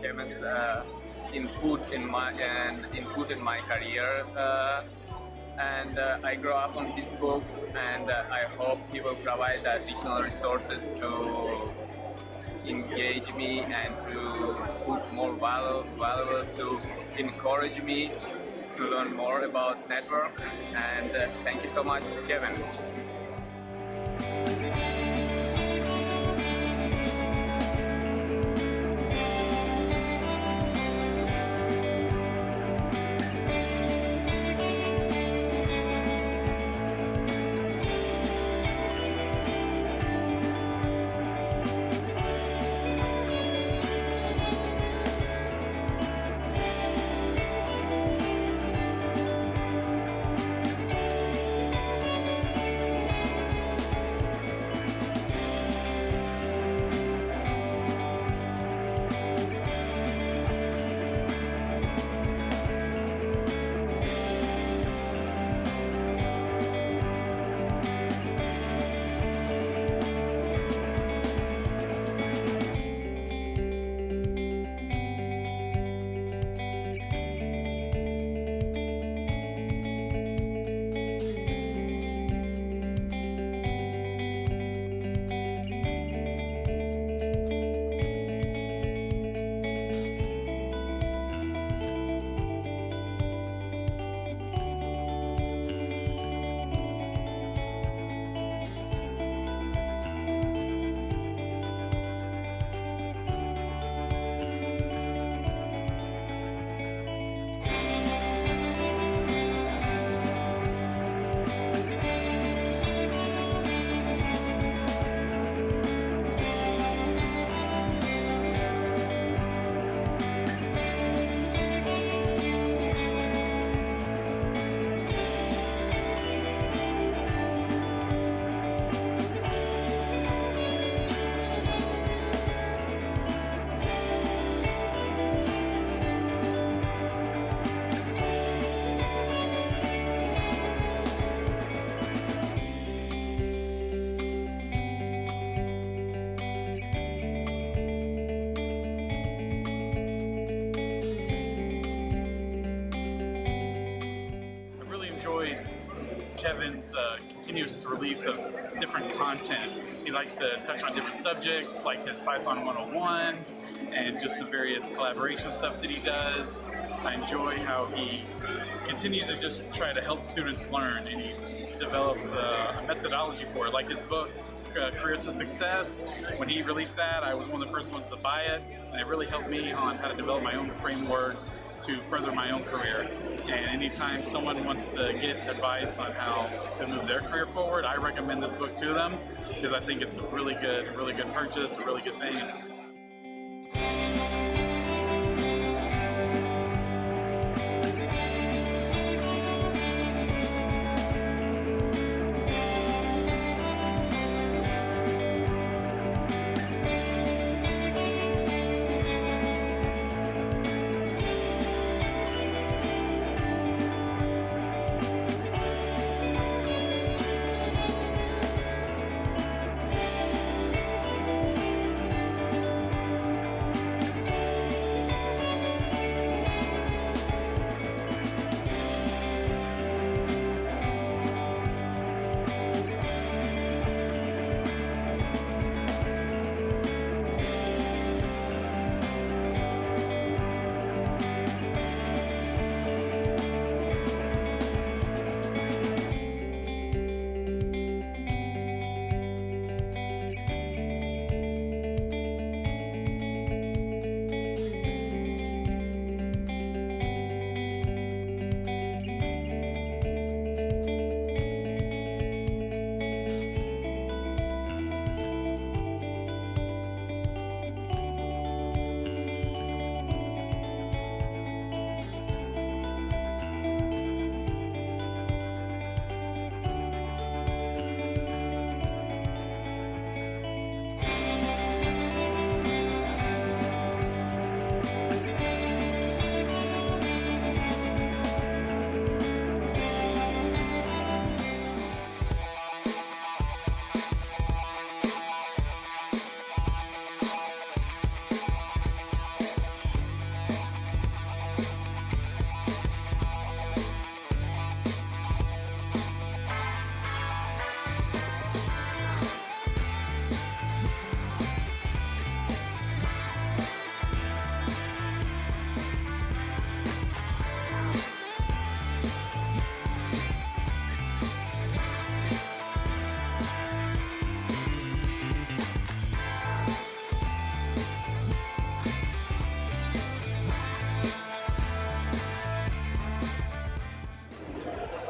Kevin's input in my career, and I grew up on his books, and I hope he will provide additional resources to engage me and to put more value to encourage me to learn more about network. And thank you so much, Kevin. Kevin's continuous release of different content. He likes to touch on different subjects, like his Python 101 and just the various collaboration stuff that he does. I enjoy how he continues to just try to help students learn, and he develops a methodology for it, like his book, Career to Success. When he released that, I was one of the first ones to buy it, and it really helped me on how to develop my own framework to further my own career. And anytime someone wants to get advice on how to move their career forward, I recommend this book to them because I think it's a really good purchase, a really good thing.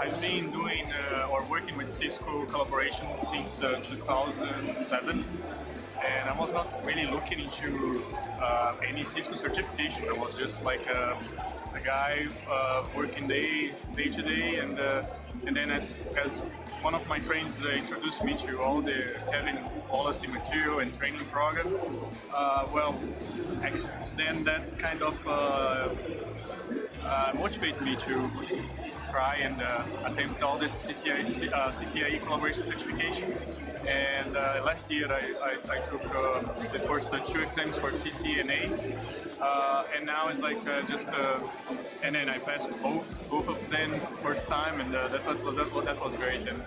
I've been doing or working with Cisco collaboration since 2007, and I was not really looking into any Cisco certification. I was just like a guy working day to day, and then as one of my friends introduced me to all the Kevin policy material and training program, then that kind of motivated me to try and attempt all this CCIE collaboration certification. And last year I took the first two exams for CCNA, and now it's like and then I passed both of them first time, and that was great. And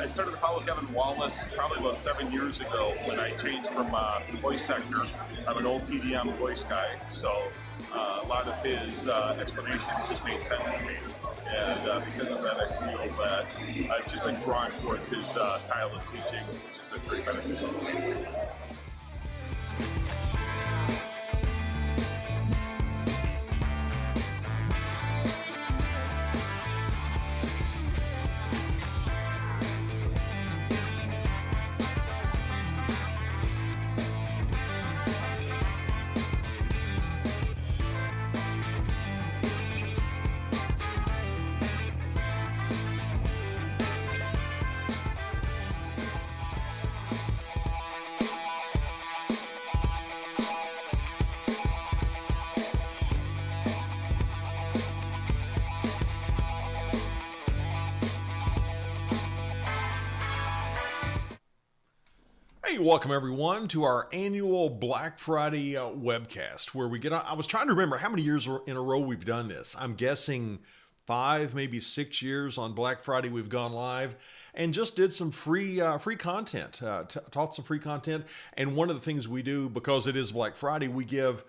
I started to follow Kevin Wallace probably about 7 years ago when I changed from the voice sector. I'm an old TDM voice guy, so a lot of his explanations just made sense to me. And because of that, I feel that I've just been drawn towards his style of teaching, which has been very beneficial to me. Hey, welcome everyone to our annual Black Friday webcast where we get on. I was trying to remember how many years in a row we've done this. I'm guessing 5, maybe 6 years on Black Friday we've gone live and just did some free content, taught some free content. And one of the things we do, because it is Black Friday, we give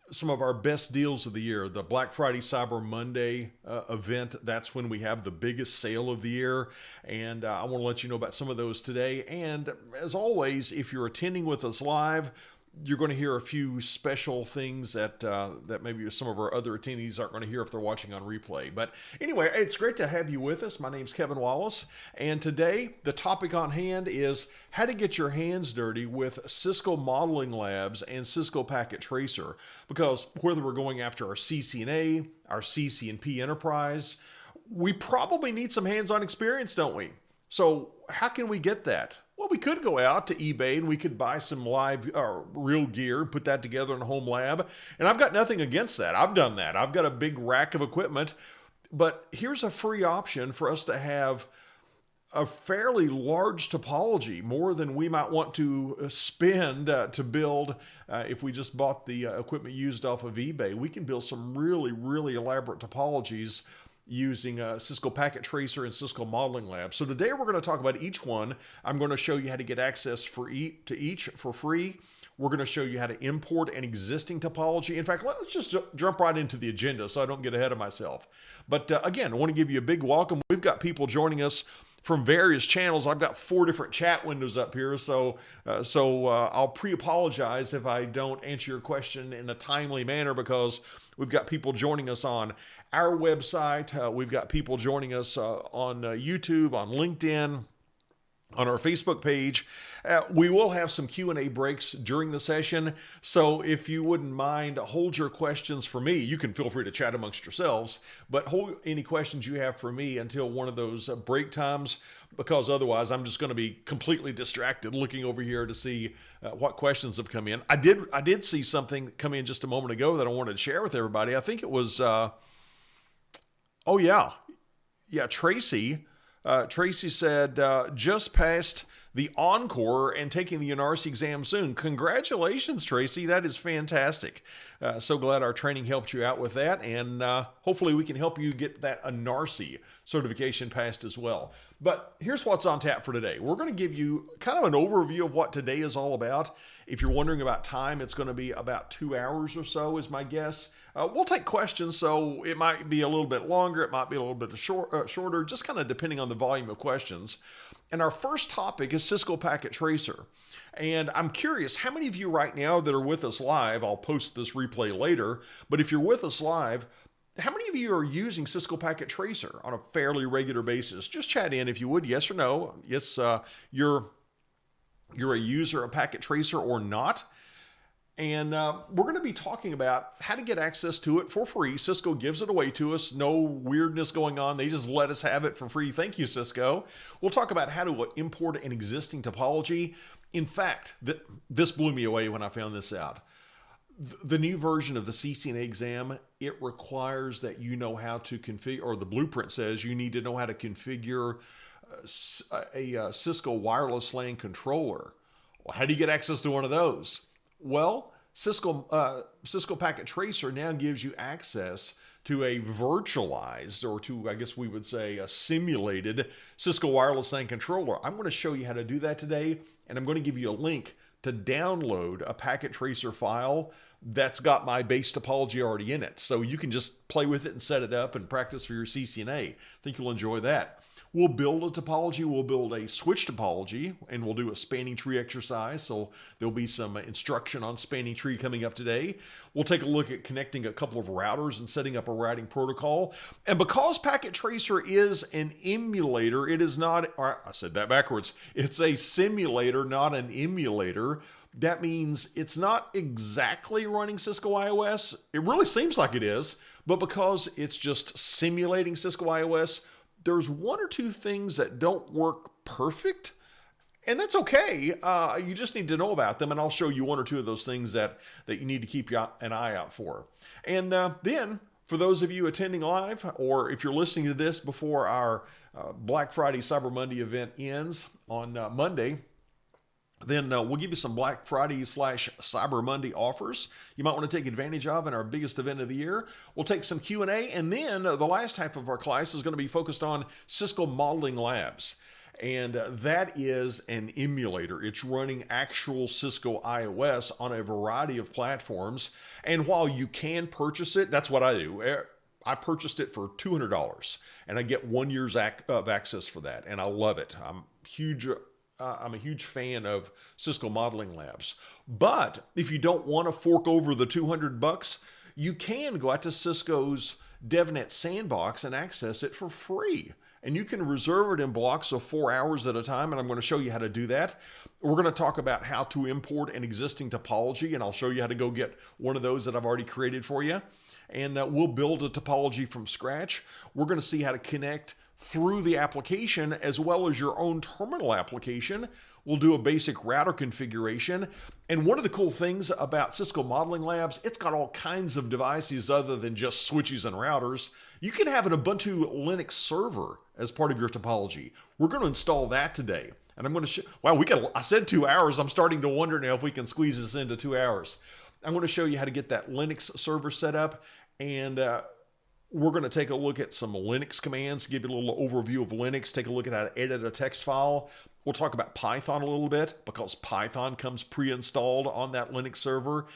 some of our best deals of the year. The Black Friday Cyber Monday event, that's when we have the biggest sale of the year. And I want to let you know about some of those today. And as always, if you're attending with us live, you're going to hear a few special things that that maybe some of our other attendees aren't going to hear if they're watching on replay. But anyway, it's great to have you with us. My name's Kevin Wallace, and today the topic on hand is how to get your hands dirty with Cisco Modeling Labs and Cisco Packet Tracer. Because whether we're going after our CCNA, our CCNP enterprise, we probably need some hands-on experience, don't we? So how can we get that? Well, we could go out to eBay and we could buy some live real gear and put that together in a home lab. And I've got nothing against that. I've done that. I've got a big rack of equipment. But here's a free option for us to have a fairly large topology, more than we might want to spend to build. If we just bought the equipment used off of eBay, we can build some really, really elaborate topologies using Cisco Packet Tracer and Cisco Modeling Lab. So today we're going to talk about each one. I'm going to show you how to get access to each for free. We're going to show you how to import an existing topology. In fact, let's just jump right into the agenda so I don't get ahead of myself. But again, I want to give you a big welcome. We've got people joining us from various channels. I've got 4 different chat windows up here, so I'll pre-apologize if I don't answer your question in a timely manner, because we've got people joining us on our website. We've got people joining us on YouTube, on LinkedIn, on our Facebook page. We will have some Q&A breaks during the session, so if you wouldn't mind, hold your questions for me. You can feel free to chat amongst yourselves, but hold any questions you have for me until one of those break times, because otherwise I'm just going to be completely distracted looking over here to see what questions have come in. I did see something come in just a moment ago that I wanted to share with everybody. I think it was, Tracy. Tracy said, just passed the Encore and taking the NRC exam soon. Congratulations, Tracy. That is fantastic. So glad our training helped you out with that. And hopefully we can help you get that NRC certification passed as well. But here's what's on tap for today. We're going to give you kind of an overview of what today is all about. If you're wondering about time, it's going to be about 2 hours or so is my guess. We'll take questions, so it might be a little bit longer, it might be a little bit shorter, just kind of depending on the volume of questions. And our first topic is Cisco Packet Tracer. And I'm curious, how many of you right now that are with us live, I'll post this replay later, but if you're with us live, how many of you are using Cisco Packet Tracer on a fairly regular basis? Just chat in if you would, yes or no. Yes, you're a user of Packet Tracer or not. And we're going to be talking about how to get access to it for free. Cisco gives it away to us. No weirdness going on. They just let us have it for free. Thank you, Cisco. We'll talk about how to import an existing topology. In fact, this blew me away when I found this out. The new version of the CCNA exam, it requires that you know how to configure, or the blueprint says you need to know how to configure a Cisco wireless LAN controller. Well, how do you get access to one of those? Well, Cisco Packet Tracer now gives you access to a virtualized, or to, I guess we would say, a simulated Cisco wireless LAN controller. I'm going to show you how to do that today, and I'm going to give you a link to download a Packet Tracer file that's got my base topology already in it. So you can just play with it and set it up and practice for your CCNA. I think you'll enjoy that. We'll build a topology, we'll build a switch topology, and we'll do a spanning tree exercise. So there'll be some instruction on spanning tree coming up today. We'll take a look at connecting a couple of routers and setting up a routing protocol. And because Packet Tracer is an emulator, it is not, or I said that backwards, it's a simulator, not an emulator. That means it's not exactly running Cisco iOS. It really seems like it is, but because it's just simulating Cisco iOS, there's 1 or 2 things that don't work perfect, and that's okay. You just need to know about them, and I'll show you 1 or 2 of those things that you need to keep an eye out for. And then, for those of you attending live, or if you're listening to this before our Black Friday Cyber Monday event ends on Monday, then we'll give you some Black Friday / Cyber Monday offers you might want to take advantage of in our biggest event of the year. We'll take some Q&A, and then the last half of our class is going to be focused on Cisco Modeling Labs. And that is an emulator. It's running actual Cisco iOS on a variety of platforms. And while you can purchase it, that's what I do. I purchased it for $200, and I get 1 year's of access for that, and I love it. I'm huge I'm a huge fan of Cisco Modeling Labs. But if you don't want to fork over the $200, you can go out to Cisco's DevNet Sandbox and access it for free. And you can reserve it in blocks of 4 hours at a time, and I'm going to show you how to do that. We're going to talk about how to import an existing topology, and I'll show you how to go get one of those that I've already created for you. And we'll build a topology from scratch. We're going to see how to connect through the application as well as your own terminal application. We'll do a basic router configuration. And one of the cool things about Cisco Modeling Labs, it's got all kinds of devices other than just switches and routers. You can have an Ubuntu Linux server as part of your topology. We're going to install that today. And I'm going to wow, I said 2 hours. I'm starting to wonder now if we can squeeze this into 2 hours. I'm going to show you how to get that Linux server set up, and we're going to take a look at some Linux commands, give you a little overview of Linux, take a look at how to edit a text file. We'll talk about Python a little bit because Python comes pre-installed on that Linux server,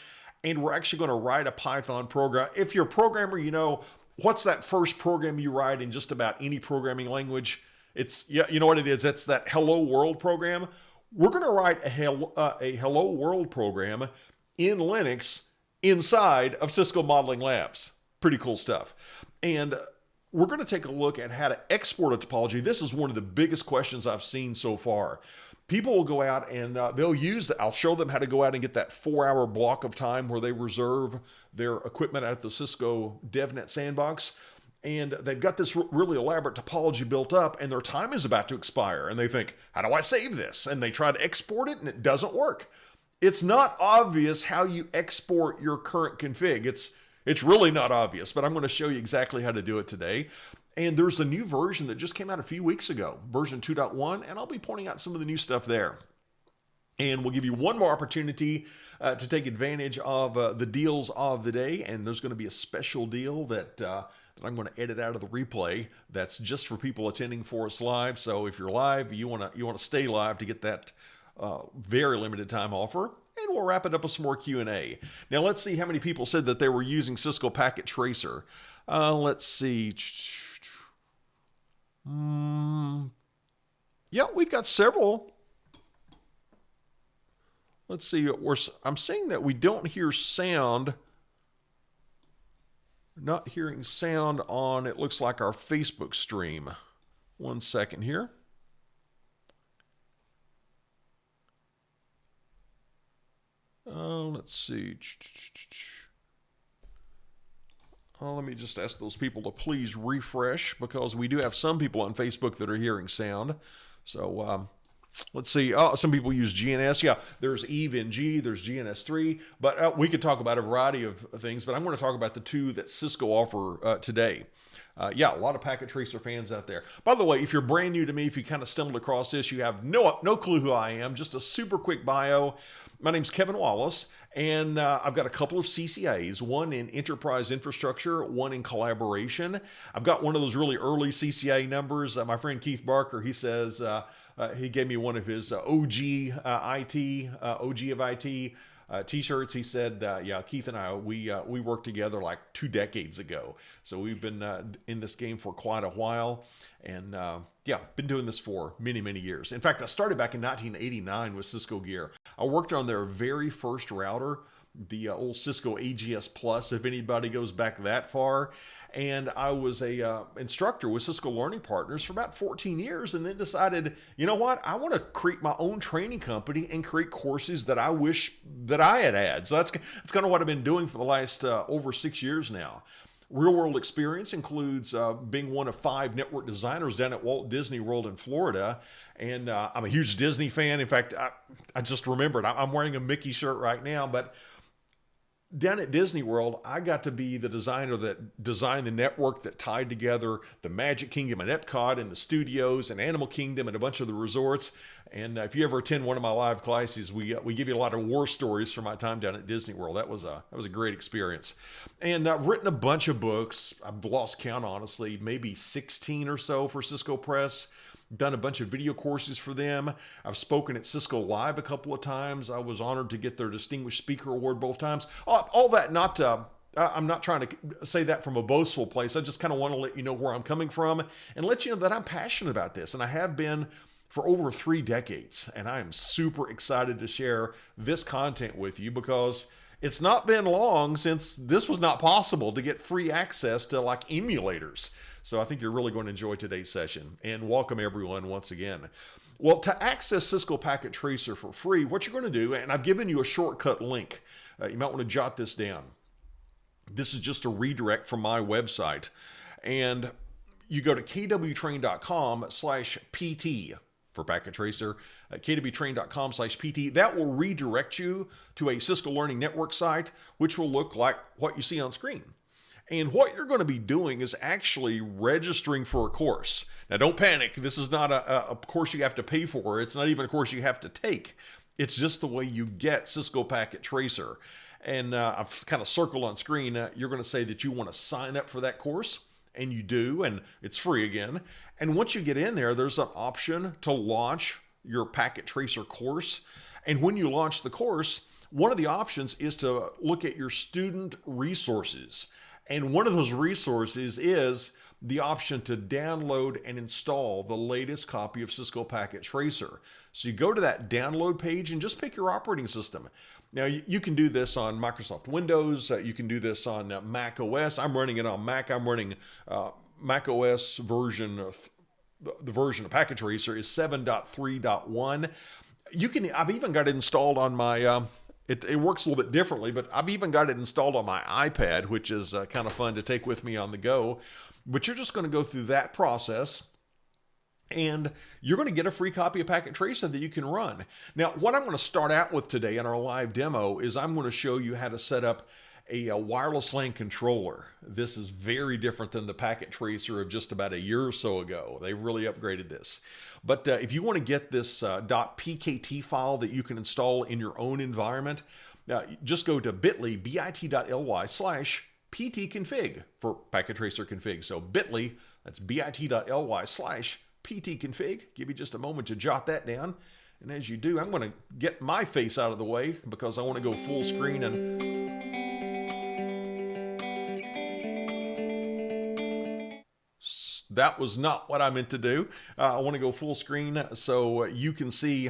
and we're actually going to write a Python program. If you're a programmer, you know, what's that first program you write in just about any programming language? It's, yeah, you know what it is? It's that Hello World program. We're going to write a Hello World program in Linux inside of Cisco Modeling Labs. Pretty cool stuff. And we're going to take a look at how to export a topology. This is one of the biggest questions I've seen so far. People will go out and they'll use I'll show them how to go out and get that 4 hour block of time where they reserve their equipment at the Cisco DevNet Sandbox. And they've got this really elaborate topology built up, and their time is about to expire. And they think, how do I save this? And they try to export it, and it doesn't work. It's not obvious how you export your current config. It's really not obvious, but I'm going to show you exactly how to do it today. And there's a new version that just came out a few weeks ago, version 2.1, and I'll be pointing out some of the new stuff there. And we'll give you one more opportunity to take advantage of the deals of the day, and there's going to be a special deal that I'm going to edit out of the replay. That's just for people attending for us live. So if you're live, you want to stay live to get that very limited time offer. And we'll wrap it up with some more Q&A. Now let's see how many people said that they were using Cisco Packet Tracer. Let's see. Yeah, we've got several. Let's see. I'm saying that we don't hear sound. Not hearing sound on, it looks like, our Facebook stream. 1 second here. Let's see. Let me just ask those people to please refresh, because we do have some people on Facebook that are hearing sound. So let's see. Some people use GNS. Yeah, there's EVE-NG, there's GNS3. But we could talk about a variety of things, but I'm going to talk about the two that Cisco offer today. Yeah, a lot of Packet Tracer fans out there. By the way, if you're brand new to me, if you kind of stumbled across this, you have no clue who I am, just a super quick bio. My name's Kevin Wallace, and I've got a couple of CCIAs, one in enterprise infrastructure, one in collaboration. I've got one of those really early CCIA numbers. My friend Keith Barker, he says, he gave me one of his OG of IT t-shirts. He said, yeah, Keith and I, we worked together like 2 decades ago. So we've been in this game for quite a while. And yeah, been doing this for many, many years. In fact, I started back in 1989 with Cisco gear. I worked on their very first router, the old Cisco AGS Plus, if anybody goes back that far. And I was a instructor with Cisco Learning Partners for about 14 years, and then decided, you know what, I want to create my own training company and create courses that I wish that I had. So that's kind of what I've been doing for the last over 6 years now. Real world experience includes being one of 5 network designers down at Walt Disney World in Florida. And I'm a huge Disney fan. In fact, I just remembered, I'm wearing a Mickey shirt right now, but down at Disney World, I got to be the designer that designed the network that tied together the Magic Kingdom and Epcot and the studios and Animal Kingdom and a bunch of the resorts. And if you ever attend one of my live classes, we give you a lot of war stories from my time down at Disney World. That was a great experience. And I've written a bunch of books. I've lost count, honestly, maybe 16 or so for Cisco Press. Done a bunch of video courses for them. I've spoken at Cisco Live a couple of times. I was honored to get their Distinguished Speaker Award both times. All that, I'm not trying to say that from a boastful place. I just kind of want to let you know where I'm coming from and let you know that I'm passionate about this. And I have been for over 3 decades. And I am super excited to share this content with you because it's not been long since this was not possible to get free access to like emulators. So I think you're really going to enjoy today's session, and welcome everyone once again. Well, to access Cisco Packet Tracer for free, what you're going to do, and I've given you a shortcut link. You might want to jot this down. This is just a redirect from my website. And you go to kwtrain.com/PT for Packet Tracer, kwtrain.com/PT. That will redirect you to a Cisco Learning Network site, which will look like what you see on screen. And what you're going to be doing is actually registering for a course. Now, don't panic. This is not a course you have to pay for. It's not even a course you have to take. It's just the way you get Cisco Packet Tracer. And I've kind of circled on screen. You're going to say that you want to sign up for that course. And you do, and it's free again. And once you get in there, there's an option to launch your Packet Tracer course. And when you launch the course, one of the options is to look at your student resources. And one of those resources is the option to download and install the latest copy of Cisco Packet Tracer. So you go to that download page and just pick your operating system. Now, you can do this on Microsoft Windows. You can do this on Mac OS. I'm running it on Mac. I'm running Mac OS version of the version of Packet Tracer is 7.3.1. I've even got it installed on my it works a little bit differently, but I've even got it installed on my iPad, which is kind of fun to take with me on the go. But you're just going to go through that process, and you're going to get a free copy of Packet Tracer that you can run. Now, what I'm going to start out with today in our live demo is I'm going to show you how to set up a wireless LAN controller. This is very different than the Packet Tracer of just about a year or so ago. They really upgraded this. But if you want to get this .pkt file that you can install in your own environment, just go to bit.ly/ptconfig for Packet Tracer config. So bit.ly, that's bit.ly/ptconfig. Give you just a moment to jot that down. And as you do, I'm going to get my face out of the way because I want to go full screen. And that was not what I meant to do. I want to go full screen so you can see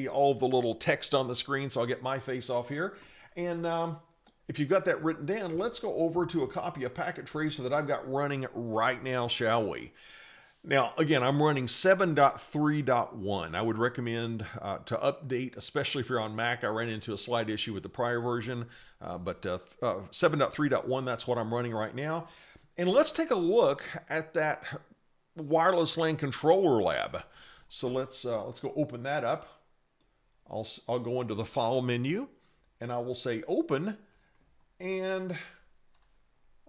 all the little text on the screen. So I'll get my face off here. And if you've got that written down, let's go over to a copy of Packet Tracer that I've got running right now, shall we? Now, again, I'm running 7.3.1. I would recommend to update, especially if you're on Mac. I ran into a slight issue with the prior version, but 7.3.1, that's what I'm running right now. And let's take a look at that wireless LAN controller lab. So let's go open that up. I'll go into the File menu, and I will say Open, and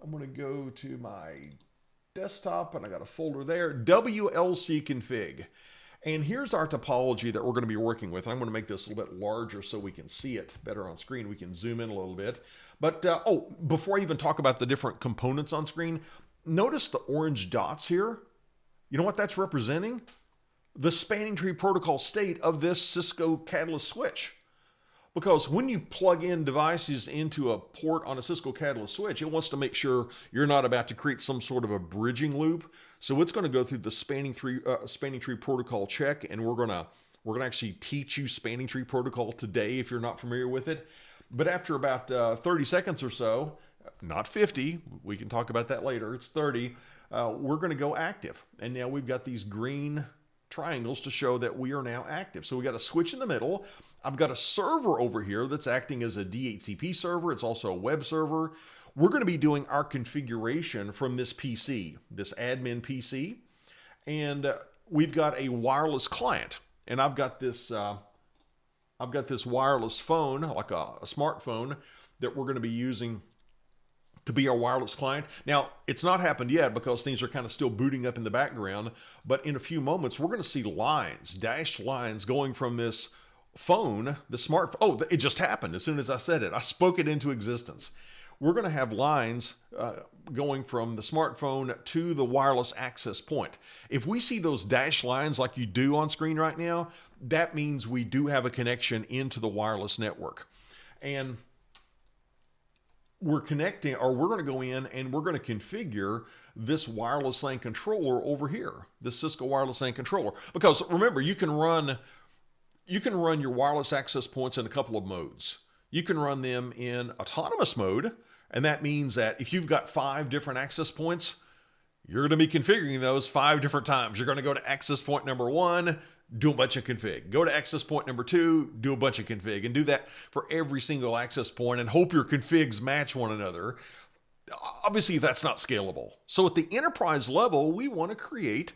I'm going to go to my desktop, and I got a folder there, WLC config. And here's our topology that we're going to be working with. I'm going to make this a little bit larger so we can see it better on screen. We can zoom in a little bit. But before I even talk about the different components on screen, notice the orange dots here. You know what that's representing? The spanning tree protocol state of this Cisco Catalyst switch. Because when you plug in devices into a port on a Cisco Catalyst switch, it wants to make sure you're not about to create some sort of a bridging loop. So it's going to go through the spanning tree protocol check, and we're going to actually teach you spanning tree protocol today if you're not familiar with it. But after about 30 seconds or so, not 50, we can talk about that later, it's 30, we're going to go active. And now we've got these green triangles to show that we are now active. So we got a switch in the middle. I've got a server over here that's acting as a DHCP server. It's also a web server. We're going to be doing our configuration from this PC, this admin PC. And we've got a wireless client. And I've got this wireless phone, like a smartphone, that we're going to be using to be our wireless client. Now, it's not happened yet because things are kind of still booting up in the background, but in a few moments, we're going to see lines, dashed lines going from this phone, the smartphone. Oh, it just happened as soon as I said it. I spoke it into existence. We're going to have lines going from the smartphone to the wireless access point. If we see those dashed lines like you do on screen right now, that means we do have a connection into the wireless network. And we're connecting, or we're going to go in and we're going to configure this wireless LAN controller over here, this Cisco wireless LAN controller. Because remember, you can run your wireless access points in a couple of modes. You can run them in autonomous mode, and that means that if you've got 5 different access points, you're going to be configuring those 5 different times. You're going to go to access point number 1, do a bunch of config. Go to access point number 2, do a bunch of config, and do that for every single access point and hope your configs match one another. Obviously, that's not scalable. So at the enterprise level, we want to create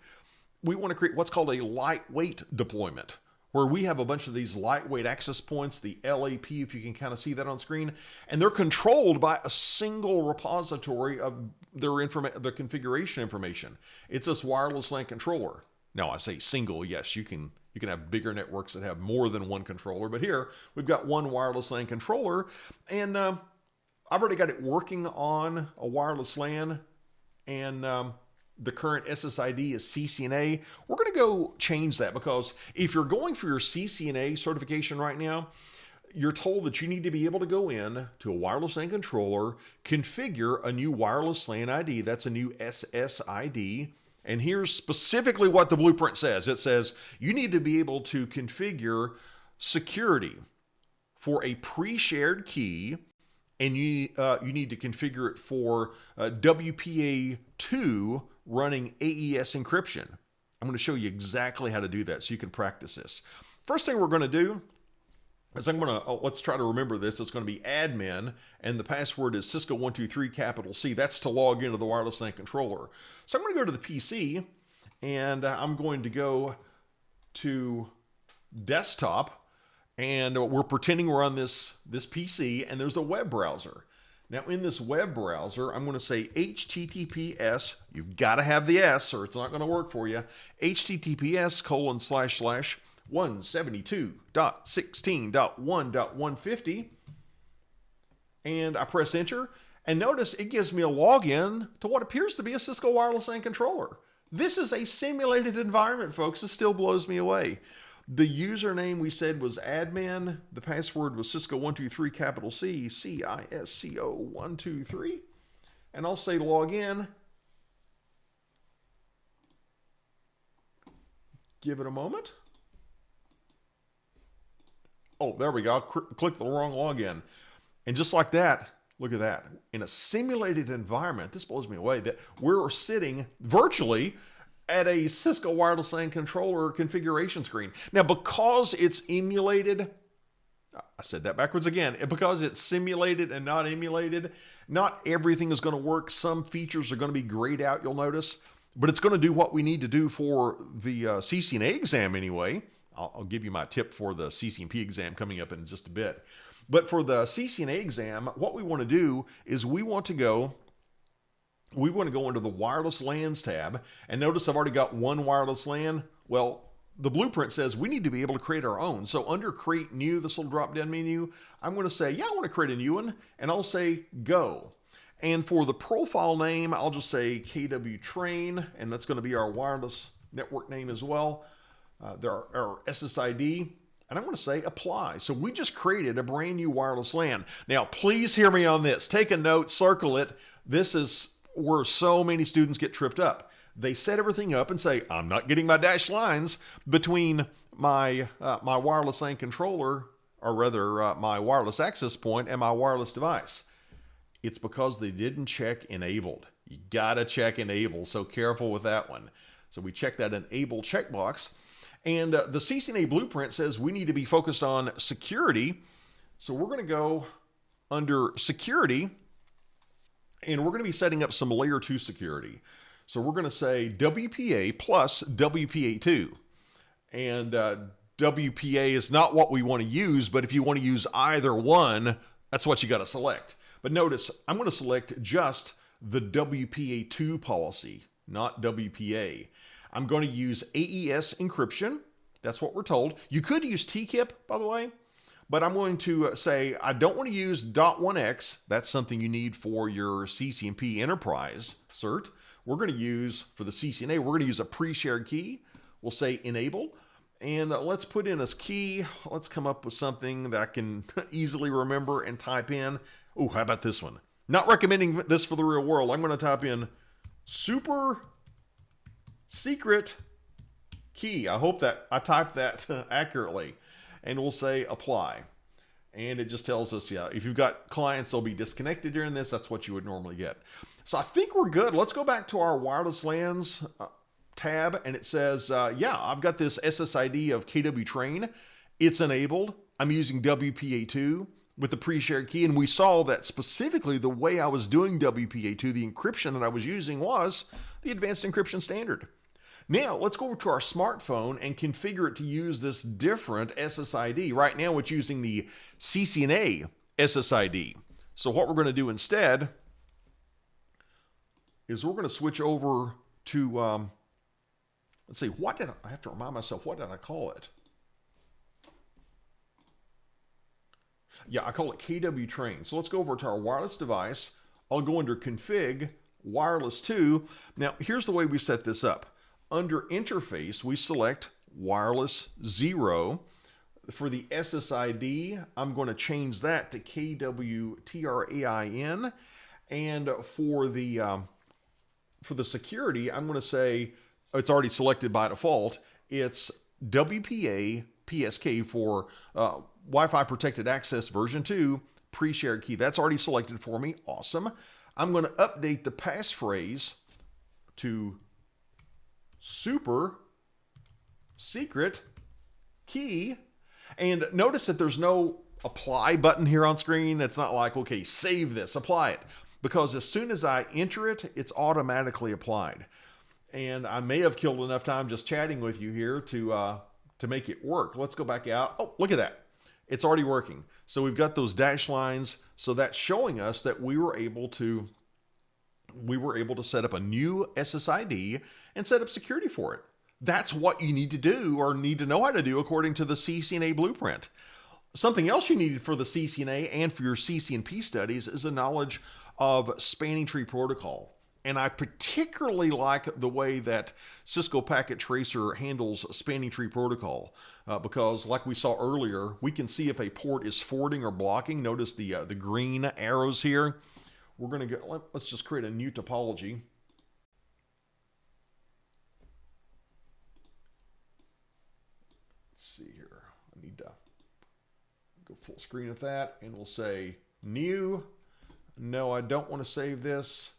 what's called a lightweight deployment, where we have a bunch of these lightweight access points, the LAP, if you can kind of see that on screen, and they're controlled by a single repository of the configuration information. It's this wireless LAN controller. Now, I say single, yes, you can have bigger networks that have more than one controller, but here we've got one wireless LAN controller, and I've already got it working on a wireless LAN, and the current SSID is CCNA. We're going to go change that, because if you're going for your CCNA certification right now, you're told that you need to be able to go in to a wireless LAN controller, configure a new wireless LAN ID. That's a new SSID. And here's specifically what the blueprint says. It says you need to be able to configure security for a pre-shared key, and you need to configure it for WPA2 running AES encryption. I'm going to show you exactly how to do that so you can practice this. First thing we're going to do is let's try to remember this. It's going to be admin, and the password is Cisco123 capital C. That's to log into the wireless LAN controller. So I'm going to go to the PC, and I'm going to go to desktop, and we're pretending we're on this PC, and there's a web browser. Now in this web browser, I'm going to say HTTPS. You've got to have the S or it's not going to work for you. HTTPS://172.16.1.150. And I press enter. And notice it gives me a login to what appears to be a Cisco wireless LAN controller. This is a simulated environment, folks. This still blows me away. The username we said was admin. The password was Cisco123 capital C, CISCO123. And I'll say login. Give it a moment. Oh, there we go. Click the wrong login. And just like that, look at that. In a simulated environment, this blows me away, that we're sitting virtually at a Cisco wireless LAN controller configuration screen. Now, because it's emulated, I said that backwards again, because it's simulated and not emulated, not everything is going to work. Some features are going to be grayed out, you'll notice, but it's going to do what we need to do for the CCNA exam anyway. I'll give you my tip for the CCNP exam coming up in just a bit. But for the CCNA exam, what we want to do is we want to go into the wireless LANs tab, and notice I've already got one wireless LAN. Well, the blueprint says we need to be able to create our own. So under create new, this little drop down menu, I'm going to say, yeah, I want to create a new one, and I'll say go. And for the profile name, I'll just say KW Train, and that's going to be our wireless network name as well. Our SSID, and I'm going to say apply. So we just created a brand new wireless LAN. Now, please hear me on this. Take a note, circle it. This is where so many students get tripped up. They set everything up and say, I'm not getting my dashed lines between my wireless LAN controller, or rather my wireless access point and my wireless device. It's because they didn't check enabled. You gotta check enable, so careful with that one. So we check that enable checkbox. And the CCNA blueprint says we need to be focused on security. So we're going to go under security, and we're going to be setting up some layer 2 security. So we're going to say WPA plus WPA2. And WPA is not what we want to use, but if you want to use either one, that's what you got to select. But notice, I'm going to select just the WPA2 policy, not WPA. I'm going to use AES encryption. That's what we're told. You could use TKIP, by the way, but I'm going to say I don't want to use .1x. That's something you need for your CCNP Enterprise cert. We're going to use, for the CCNA, we're going to use a pre-shared key. We'll say enable, and let's put in a key. Let's come up with something that I can easily remember and type in. Oh, how about this one? Not recommending this for the real world. I'm going to type in super secret key. I hope that I typed that accurately. And we'll say apply. And it just tells us, yeah, if you've got clients, they'll be disconnected during this. That's what you would normally get. So I think we're good. Let's go back to our wireless LANs tab. And it says, yeah, I've got this SSID of KW Train. It's enabled. I'm using WPA2 with the pre-shared key. And we saw that specifically the way I was doing WPA2, the encryption that I was using was the advanced encryption standard. Now, let's go over to our smartphone and configure it to use this different SSID. Right now, it's using the CCNA SSID. So what we're going to do instead is we're going to switch over to, let's see, I have to remind myself, what did I call it? Yeah, I call it KW Train. So let's go over to our wireless device. I'll go under Config, Wireless 2. Now, here's the way we set this up. Under Interface, we select Wireless 0. For the SSID, I'm going to change that to KWTRAIN. And for the security, I'm going to say, it's already selected by default, it's WPA PSK for Wi-Fi Protected Access version 2, pre-shared key. That's already selected for me. Awesome. I'm going to update the passphrase to super secret key. And notice that there's no apply button here on screen. It's not like, okay, save this, apply it. Because as soon as I enter it, it's automatically applied. And I may have killed enough time just chatting with you here to make it work. Let's go back out. Oh, look at that. It's already working. So we've got those dash lines. So that's showing us that we were able to set up a new SSID and set up security for it. That's what you need to do or need to know how to do according to the CCNA blueprint. Something else you need for the CCNA and for your CCNP studies is a knowledge of spanning tree protocol. And I particularly like the way that Cisco Packet Tracer handles spanning tree protocol because like we saw earlier, we can see if a port is forwarding or blocking. Notice the green arrows here. We're going to go, let's just create a new topology. Let's see here. I need to go full screen of that and we'll say new. No, I don't want to save this.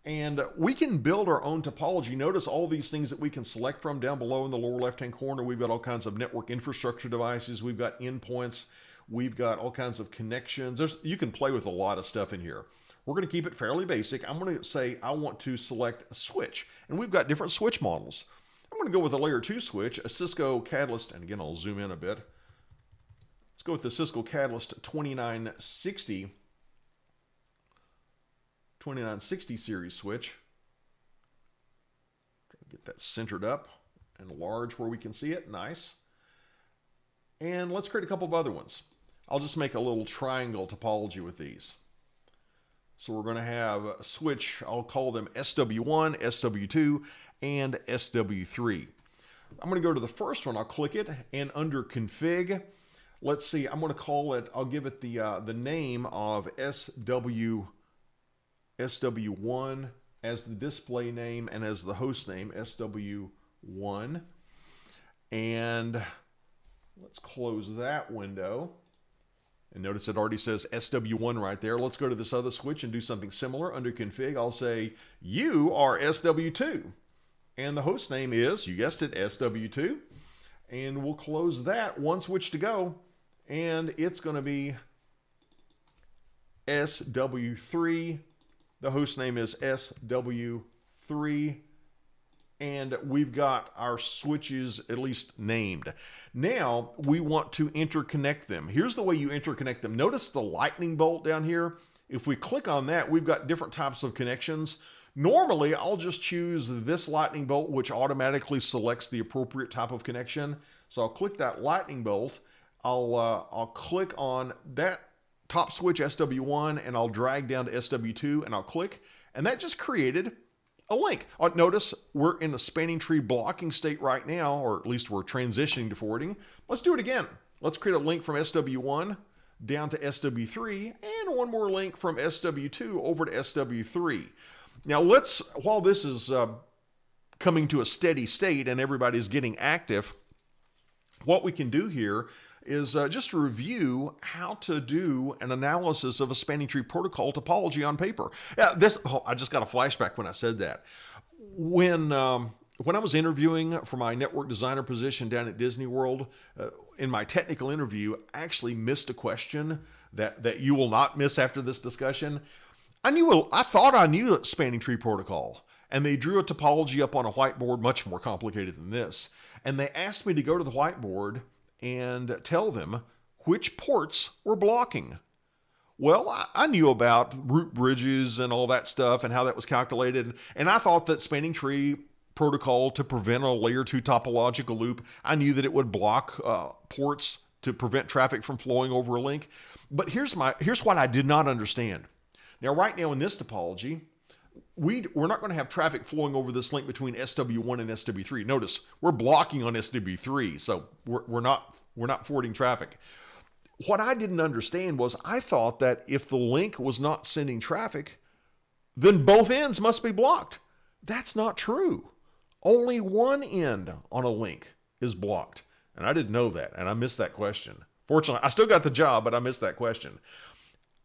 And we can build our own topology. Notice all these things that we can select from down below in the lower left-hand corner. We've got all kinds of network infrastructure devices. We've got endpoints. We've got all kinds of connections. You can play with a lot of stuff in here. We're going to keep it fairly basic. I'm going to say I want to select a switch. And we've got different switch models. I'm going to go with a layer 2 switch, a Cisco Catalyst. And again, I'll zoom in a bit. Let's go with the Cisco Catalyst 2960 series switch. Try to get that centered up and large where we can see it. Nice. And let's create a couple of other ones. I'll just make a little triangle topology with these. So we're going to have a switch, I'll call them SW1, SW2, and SW3. I'm going to go to the first one, I'll click it, and under Config, let's see, I'm going to call it, I'll give it the name of SW1 as the display name and as the host name, SW1. And let's close that window. And notice it already says SW1 right there. Let's go to this other switch and do something similar. Under Config, I'll say, you are SW2. And the host name is, you guessed it, SW2. And we'll close that, one switch to go. And it's going to be SW3. The host name is SW3. And we've got our switches at least named. Now we want to interconnect them. Here's the way you interconnect them. Notice the lightning bolt down here. If we click on that, we've got different types of connections. Normally, I'll just choose this lightning bolt, which automatically selects the appropriate type of connection. So I'll click that lightning bolt. I'll click on that top switch SW1 and I'll drag down to SW2 and I'll click. And that just created a link. Notice we're in the spanning tree blocking state right now, or at least we're transitioning to forwarding. Let's do it again. Let's create a link from SW1 down to SW3 and one more link from SW2 over to SW3. Now while this is coming to a steady state and everybody's getting active, what we can do here is just review how to do an analysis of a spanning tree protocol topology on paper. I just got a flashback when I said that. When I was interviewing for my network designer position down at Disney World, in my technical interview, I actually missed a question that you will not miss after this discussion. I thought I knew a spanning tree protocol, and they drew a topology up on a whiteboard, much more complicated than this. And they asked me to go to the whiteboard and tell them which ports were blocking. Well, I knew about root bridges and all that stuff and how that was calculated. And I thought that spanning tree protocol to prevent a layer 2 topological loop, I knew that it would block ports to prevent traffic from flowing over a link. But here's what I did not understand. Now, right now in this topology, we're not going to have traffic flowing over this link between SW1 and SW3. Notice we're blocking on SW3, so we're not forwarding traffic. What I didn't understand was I thought that if the link was not sending traffic, then both ends must be blocked. That's not true. Only one end on a link is blocked, and I didn't know that, and I missed that question. Fortunately, I still got the job, but I missed that question.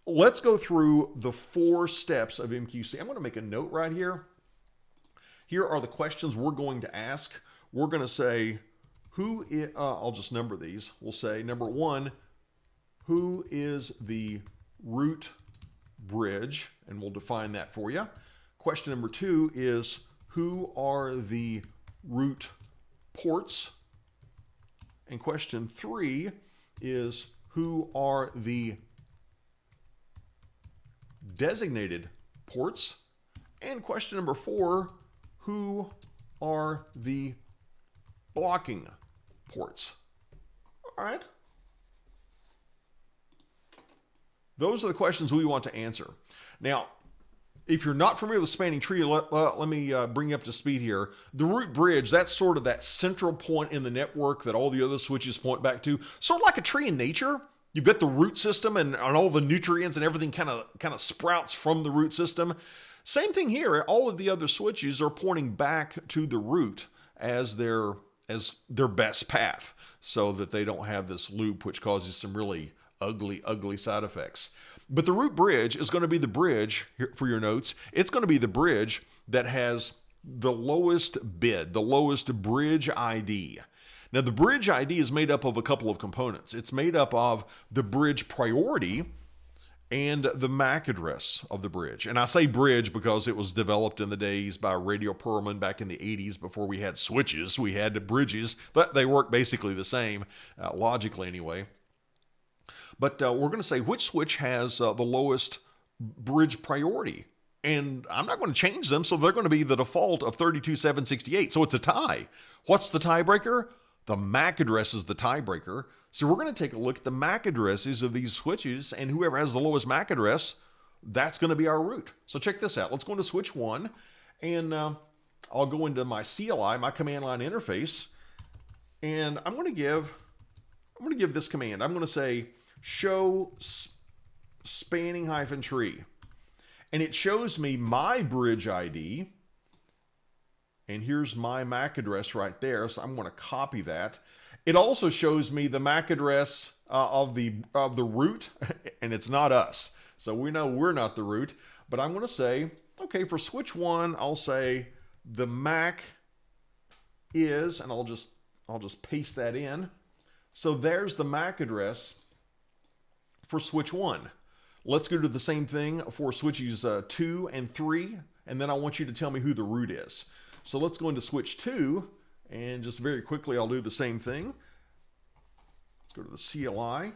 Let's go through the 4 steps of MQC. I'm going to make a note right here. Here are the questions we're going to ask. We're going to say, I'll just number these. We'll say, number 1, who is the root bridge? And we'll define that for you. Question number 2 is, who are the root ports? And question 3 is, who are the designated ports? And question number 4, who are the blocking ports? All right. Those are the questions we want to answer. Now, if you're not familiar with spanning tree, let me bring you up to speed here. The root bridge, that's sort of that central point in the network that all the other switches point back to. Sort of like a tree in nature. You've got the root system and all the nutrients and everything kind of sprouts from the root system. Same thing here. All of the other switches are pointing back to the root as their best path so that they don't have this loop which causes some really ugly side effects. But the root bridge is going to be the bridge, here for your notes, it's going to be the bridge that has the lowest bid, the lowest bridge ID. Now, the bridge ID is made up of a couple of components. It's made up of the bridge priority and the MAC address of the bridge. And I say bridge because it was developed in the days by Radio Perlman back in the 80s before we had switches. We had bridges, but they work basically the same, logically anyway. But we're going to say which switch has the lowest bridge priority. And I'm not going to change them, so they're going to be the default of 32.768. So it's a tie. What's the tiebreaker? The MAC address is the tiebreaker. So we're going to take a look at the MAC addresses of these switches, and whoever has the lowest MAC address, that's going to be our root. So check this out. Let's go into switch 1, and I'll go into my CLI, my command line interface, and I'm going to give this command. I'm going to say show spanning -tree. And it shows me my bridge ID. And here's my MAC address right there. So I'm going to copy that. It also shows me the MAC address of the root, and it's not us. So we know we're not the root. But I'm going to say, okay, for switch 1, I'll say the MAC is, and I'll just paste that in. So there's the MAC address for switch 1. Let's go to the same thing for switches 2 and 3, and then I want you to tell me who the root is. So let's go into switch 2, and just very quickly I'll do the same thing. Let's go to the CLI,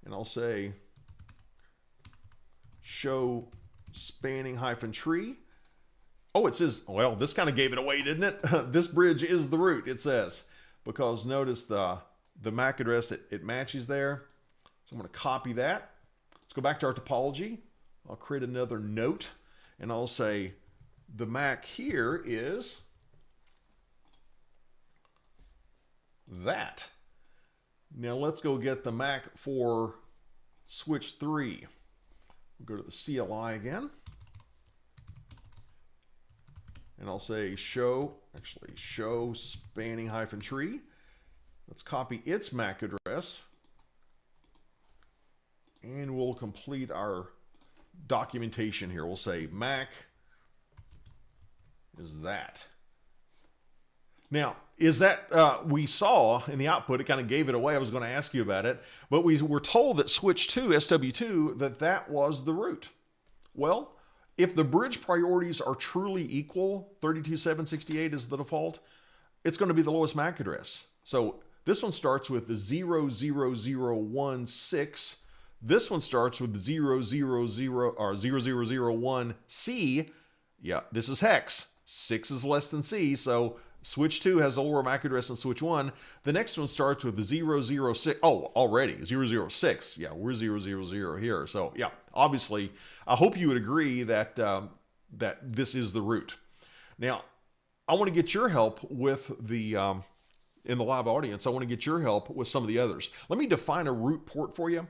and I'll say show spanning -tree. Oh, it says, well, this kind of gave it away, didn't it? This bridge is the root, it says, because notice the MAC address, it matches there. So I'm going to copy that. Let's go back to our topology. I'll create another note, and I'll say the MAC here is that. Now let's go get the MAC for switch 3. We'll go to the CLI again. And I'll say show spanning hyphen tree. Let's copy its MAC address. And we'll complete our documentation here. We'll say MAC is that. Now, is that, we saw in the output, it kind of gave it away. I was going to ask you about it, but we were told that switch 2, SW2, that was the root. Well, if the bridge priorities are truly equal, 32.768 is the default, it's going to be the lowest MAC address. So this one starts with the 00016. This one starts with 0001C. Yeah, this is hex. 6 is less than C, so switch 2 has a lower MAC address than switch 1. The next one starts with the 006. Oh, already 006. Yeah, we're 000 here. So yeah, obviously, I hope you would agree that that this is the root. Now, I want to get your help with the in the live audience. I want to get your help with some of the others. Let me define a root port for you.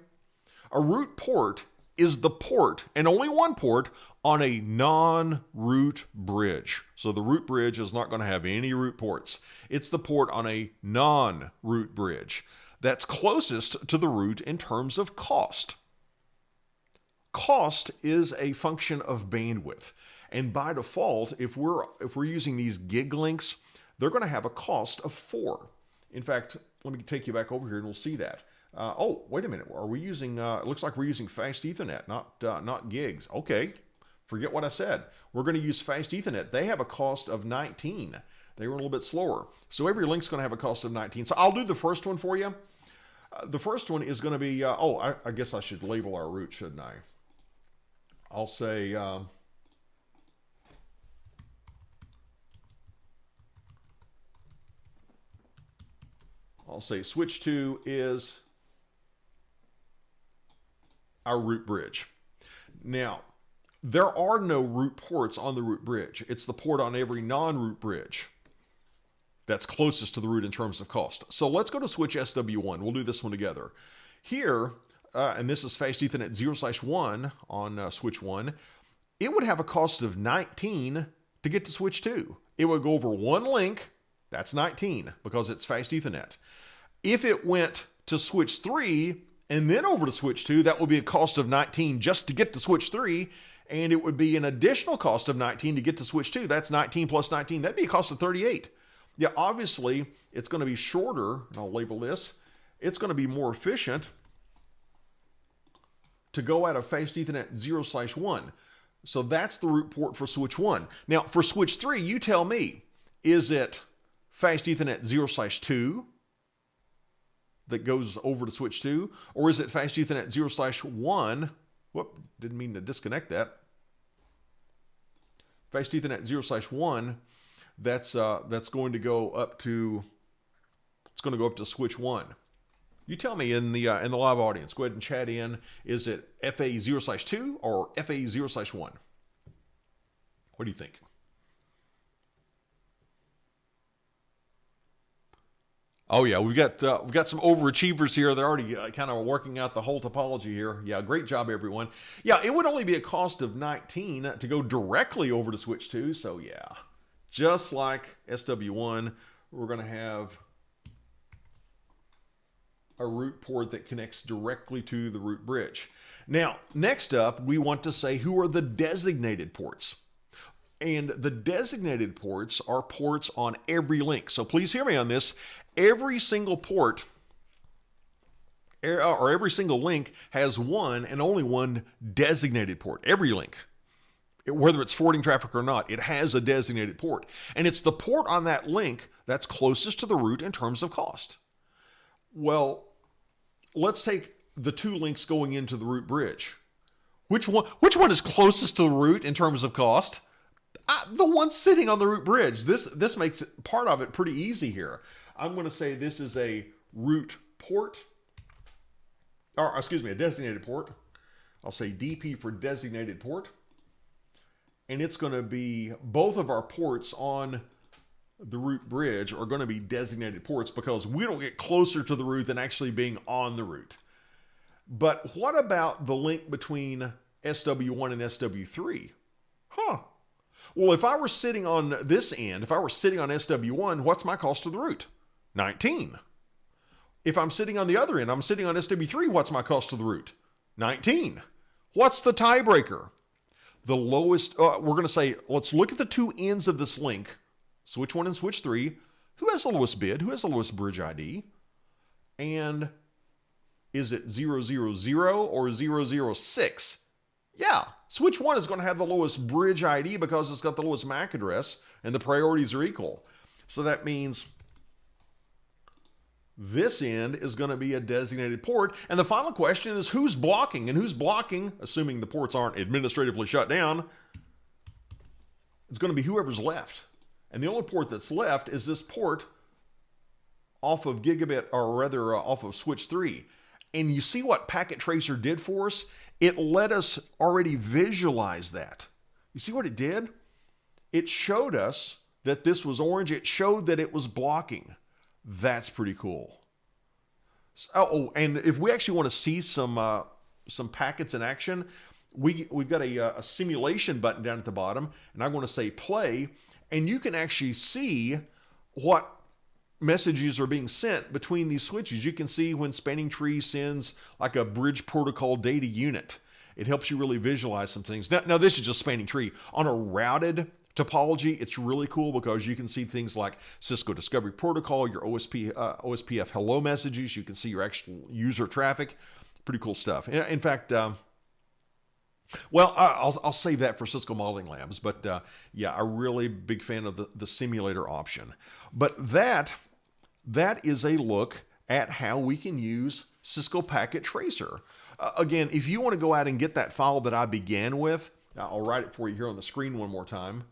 A root port is the port, and only one port, on a non-root bridge. So the root bridge is not going to have any root ports. It's the port on a non-root bridge that's closest to the root in terms of cost. Cost is a function of bandwidth. And by default, if we're using these gig links, they're going to have a cost of 4. In fact, let me take you back over here and we'll see that. Oh, wait a minute. Are we using, it looks like we're using fast Ethernet, not gigs. Okay, forget what I said. We're going to use fast Ethernet. They have a cost of 19. They were a little bit slower. So every link's going to have a cost of 19. So I'll do the first one for you. The first one is going to be, I guess I should label our root, shouldn't I? I'll say, switch 2 is our root bridge. Now, there are no root ports on the root bridge. It's the port on every non-root bridge that's closest to the root in terms of cost. So let's go to switch SW1. We'll do this one together. Here, and this is fast Ethernet 0/1 on switch 1, it would have a cost of 19 to get to switch 2. It would go over one link, that's 19, because it's fast Ethernet. If it went to switch 3 and then over to switch 2, that would be a cost of 19 just to get to switch 3, and it would be an additional cost of 19 to get to switch 2. That's 19 plus 19. That'd be a cost of 38. Yeah, obviously, it's going to be shorter, and I'll label this. It's going to be more efficient to go out of fast Ethernet 0/1. So that's the root port for switch 1. Now, for switch 3, you tell me, is it fast Ethernet 0/2 that goes over to switch 2, or is it fast Ethernet 0/1? Whoop, didn't mean to disconnect that. Fast Ethernet 0/1, that's going to go up to, it's going to go up to switch 1. You tell me in the live audience. Go ahead and chat in. Is it FA 0/2 or FA 0/1? What do you think? Oh yeah, we've got some overachievers here. They're already kind of working out the whole topology here. Yeah, great job, everyone. Yeah, it would only be a cost of 19 to go directly over to switch 2. So yeah, just like SW1, we're going to have a root port that connects directly to the root bridge. Now, next up, we want to say who are the designated ports. And the designated ports are ports on every link. So please hear me on this. Every single port or every single link has one and only one designated port. Every link, whether it's forwarding traffic or not, it has a designated port. And it's the port on that link that's closest to the root in terms of cost. Well, let's take the 2 links going into the root bridge. Which one is closest to the root in terms of cost? The one sitting on the root bridge. This makes part of it pretty easy here. I'm going to say this is a root port, or excuse me, a designated port. I'll say DP for designated port. And it's going to be both of our ports on the root bridge are going to be designated ports because we don't get closer to the root than actually being on the root. But what about the link between SW1 and SW3? Huh. Well, if I were sitting on this end, if I were sitting on SW1, what's my cost of the route? 19. If I'm sitting on the other end, I'm sitting on SW3, what's my cost of the route? 19. What's the tiebreaker? The lowest, we're going to say, let's look at the two ends of this link, switch 1 and switch 3. Who has the lowest bid? Who has the lowest bridge ID? And is it 000 or 006? Yeah, switch 1 is going to have the lowest bridge ID because it's got the lowest MAC address and the priorities are equal. So that means this end is going to be a designated port. And the final question is who's blocking? And who's blocking, assuming the ports aren't administratively shut down, it's going to be whoever's left. And the only port that's left is this port off of gigabit, or rather off of switch 3. And you see what Packet Tracer did for us? It let us already visualize that. You see what it did? It showed us that this was orange. It showed that it was blocking. That's pretty cool. Oh, and if we actually want to see some packets in action, we've got a simulation button down at the bottom, and I want to say play, and you can actually see what messages are being sent between these switches. You can see when Spanning Tree sends like a bridge protocol data unit. It helps you really visualize some things. Now this is just Spanning Tree. On a routed topology, it's really cool because you can see things like Cisco Discovery Protocol, your OSPF hello messages. You can see your actual user traffic. Pretty cool stuff. In fact, well, I'll save that for Cisco Modeling Labs. But yeah, a really big fan of the simulator option. But that is a look at how we can use Cisco Packet Tracer. Again, if you want to go out and get that file that I began with, I'll write it for you here on the screen one more time.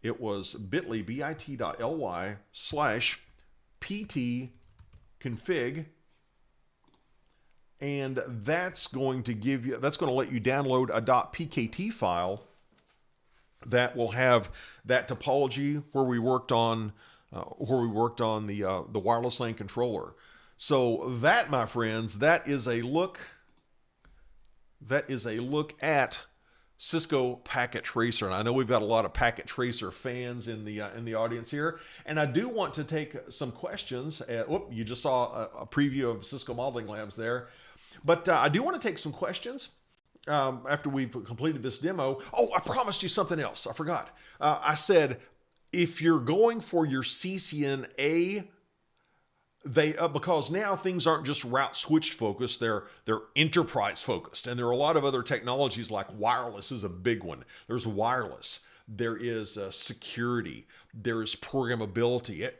It was bit.ly/pt config. And that's going to let you download a .pkt file that will have that topology where we worked on the wireless LAN controller. So that, my friends, that is a look at Cisco Packet Tracer. And I know we've got a lot of Packet Tracer fans in the audience here. And I do want to take some questions. You just saw a preview of Cisco Modeling Labs there. But I do want to take some questions after we've completed this demo. Oh, I promised you something else. I forgot. I said, if you're going for your CCNA, because now things aren't just route switch focused, they're enterprise focused. And there are a lot of other technologies, like wireless is a big one. There's wireless. There is security. There's programmability.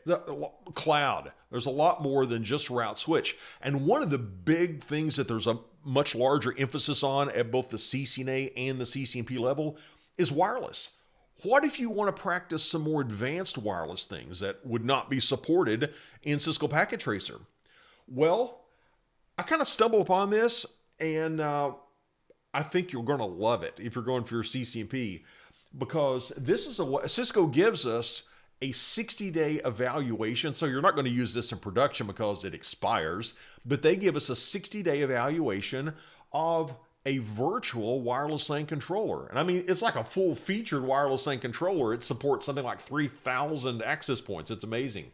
Cloud. There's a lot more than just route switch. And one of the big things that there's a much larger emphasis on at both the CCNA and the CCNP level is wireless. What if you want to practice some more advanced wireless things that would not be supported in Cisco Packet Tracer? Well, I kind of stumbled upon this, and I think you're going to love it if you're going for your CCNP, because this is Cisco gives us a 60-day evaluation. So you're not going to use this in production because it expires, but they give us a 60-day evaluation of a virtual wireless LAN controller. And I mean, it's like a full-featured wireless LAN controller. It supports something like 3,000 access points. It's amazing.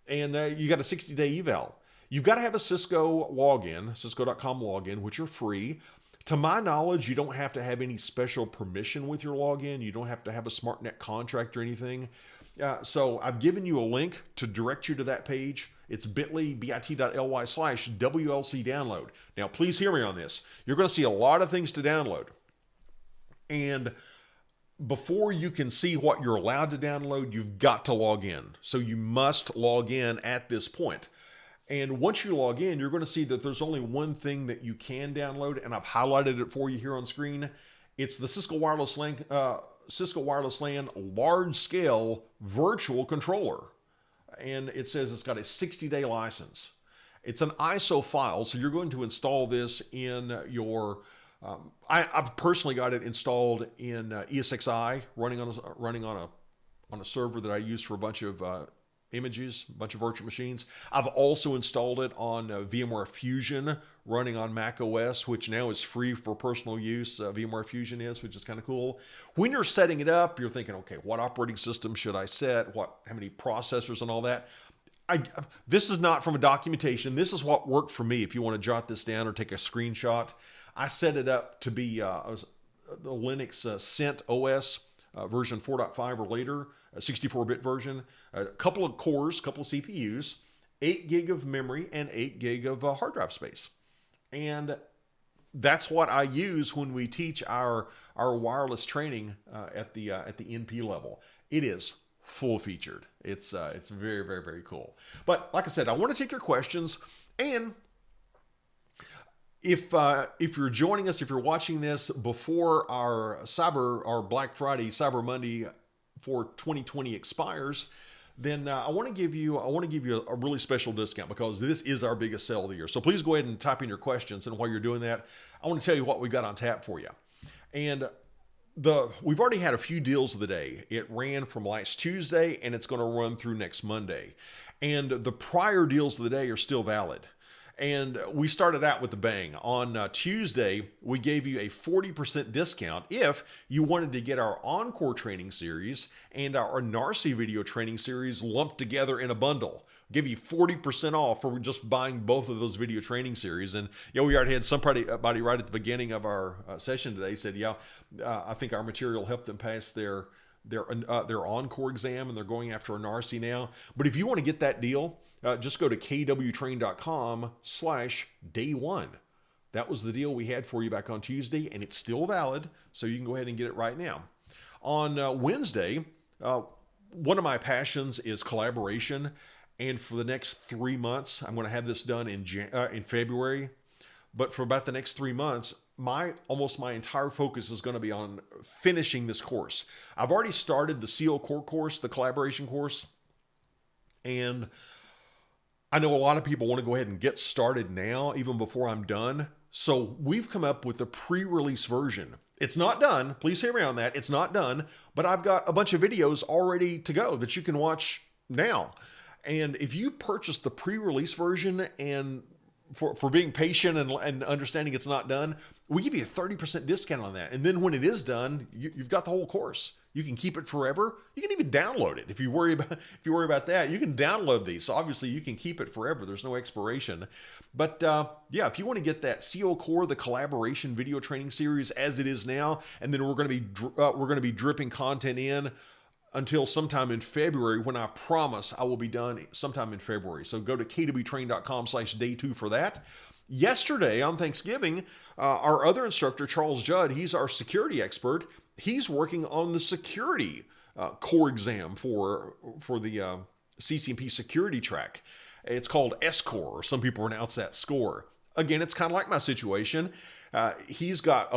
And you got a 60-day eval. You've got to have a Cisco login, cisco.com login, which are free. To my knowledge, you don't have to have any special permission with your login. You don't have to have a SmartNet contract or anything. So I've given you a link to direct you to that page. It's bit.ly/WLC download. Now, please hear me on this. You're going to see a lot of things to download. And before you can see what you're allowed to download, you've got to log in. So you must log in at this point. And once you log in, you're going to see that there's only one thing that you can download, and I've highlighted it for you here on screen. It's the Cisco Wireless LAN large-scale virtual controller. And it says it's got a 60-day license. It's an ISO file, so you're going to install this in your... I've personally got it installed in ESXi, running on a server that I use for a bunch of images, a bunch of virtual machines. I've also installed it on VMware Fusion running on Mac OS, which now is free for personal use. VMware Fusion is, which is kind of cool. When you're setting it up, you're thinking, okay, what operating system should I set? How many processors and all that? This is not from a documentation. This is what worked for me. If you want to jot this down or take a screenshot, I set it up to be the Linux Cent OS version 4.5 or later, a 64-bit version, a couple of cores, couple of CPUs, 8 gig of memory, and 8 gig of hard drive space. And that's what I use when we teach our wireless training at the NP level. It is full featured. It's very, very, very cool. But like I said, I want to take your questions, and if you're joining us, if you're watching this before our Black Friday, Cyber Monday for 2020 expires, then I want to give you a really special discount, because this is our biggest sale of the year. So please go ahead and type in your questions, and while you're doing that, I want to tell you what we've got on tap for you. And we've already had a few deals of the day. It ran from last Tuesday, and it's going to run through next Monday. And the prior deals of the day are still valid. And we started out with a bang. On Tuesday, we gave you a 40% discount if you wanted to get our Encore training series and our NARCI video training series lumped together in a bundle. Give you 40% off for just buying both of those video training series. And we already had somebody right at the beginning of our session today said, I think our material helped them pass their Encore exam, and they're going after a NARCI now. But if you want to get that deal, just go to kwtrain.com/day1. That was the deal we had for you back on Tuesday, and it's still valid, so you can go ahead and get it right now. On Wednesday, one of my passions is collaboration, and for the next 3 months, I'm going to have this done in February. But for about the next 3 months, almost my entire focus is going to be on finishing this course. I've already started the CO Core course, the collaboration course, and I know a lot of people want to go ahead and get started now, even before I'm done. So we've come up with a pre-release version. It's not done. Please hear me on that. It's not done, but I've got a bunch of videos already to go that you can watch now. And if you purchase the pre-release version, and for being patient and understanding it's not done, we give you a 30% discount on that. And then when it is done, you've got the whole course. You can keep it forever. You can even download it if you worry about that. You can download these. So obviously you can keep it forever. There's no expiration. But if you want to get that CO Core, the collaboration video training series as it is now, and then we're going to be dripping content in until sometime in February, when I promise I will be done sometime in February. So go to kwtrain.com/day2 for that. Yesterday on Thanksgiving, our other instructor, Charles Judd, he's our security expert. He's working on the security core exam for the CCNP security track. It's called S-Core, or some people pronounce that SCORE. Again, it's kind of like my situation. He's got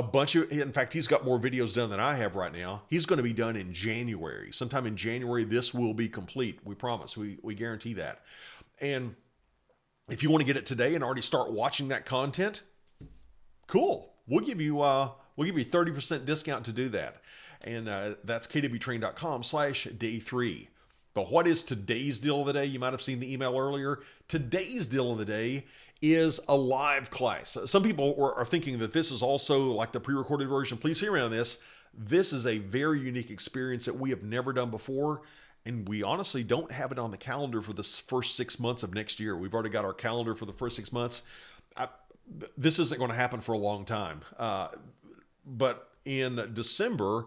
in fact, he's got more videos done than I have right now. He's going to be done in January. Sometime in January, this will be complete. We promise. We guarantee that. And if you want to get it today and already start watching that content, cool. We'll give you 30% discount to do that. And that's kwtrain.com/day3. But what is today's deal of the day? You might have seen the email earlier. Today's deal of the day is a live class. Some people are thinking that this is also like the pre-recorded version. Please hear me on this. This is a very unique experience that we have never done before, and we honestly don't have it on the calendar for the first 6 months of next year. We've already got our calendar for the first 6 months. This isn't going to happen for a long time. But in December,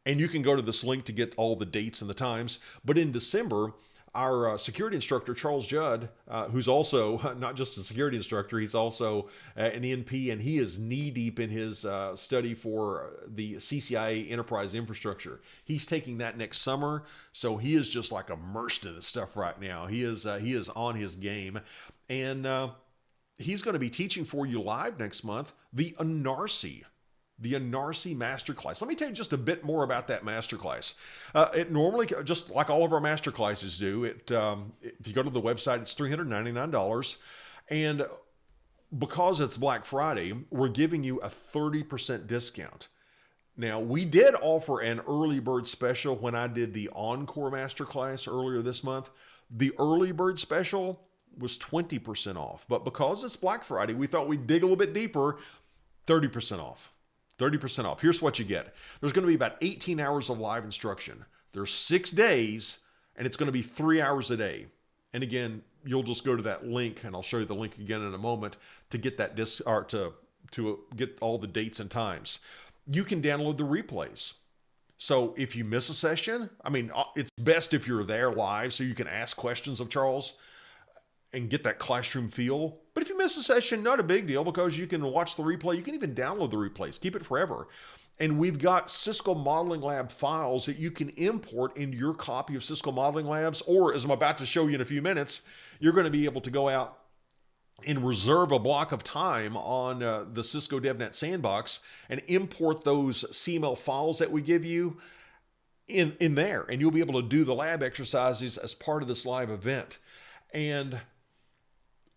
and you can go to this link to get all the dates and the times, but in December, our security instructor, Charles Judd, who's also not just a security instructor, he's also an NP, and he is knee-deep in his study for the CCIA enterprise infrastructure. He's taking that next summer, so he is just like immersed in this stuff right now. He is on his game, and he's going to be teaching for you live next month the NARCI Masterclass. Let me tell you just a bit more about that Masterclass. It normally, just like all of our Masterclasses do, if you go to the website, it's $399. And because it's Black Friday, we're giving you a 30% discount. Now, we did offer an early bird special when I did the Encore Masterclass earlier this month. The early bird special was 20% off. But because it's Black Friday, we thought we'd dig a little bit deeper, 30% off. 30% off. Here's what you get. There's going to be about 18 hours of live instruction. There's 6 days, and it's going to be 3 hours a day. And again, you'll just go to that link, and I'll show you the link again in a moment to get that or to get all the dates and times. You can download the replays. So if you miss a session, I mean, it's best if you're there live so you can ask questions of Charles and get that classroom feel. But if you miss a session, not a big deal, because you can watch the replay. You can even download the replays, keep it forever. And we've got Cisco Modeling Lab files that you can import into your copy of Cisco Modeling Labs, or as I'm about to show you in a few minutes, you're going to be able to go out and reserve a block of time on the Cisco DevNet Sandbox and import those CML files that we give you in there. And you'll be able to do the lab exercises as part of this live event. And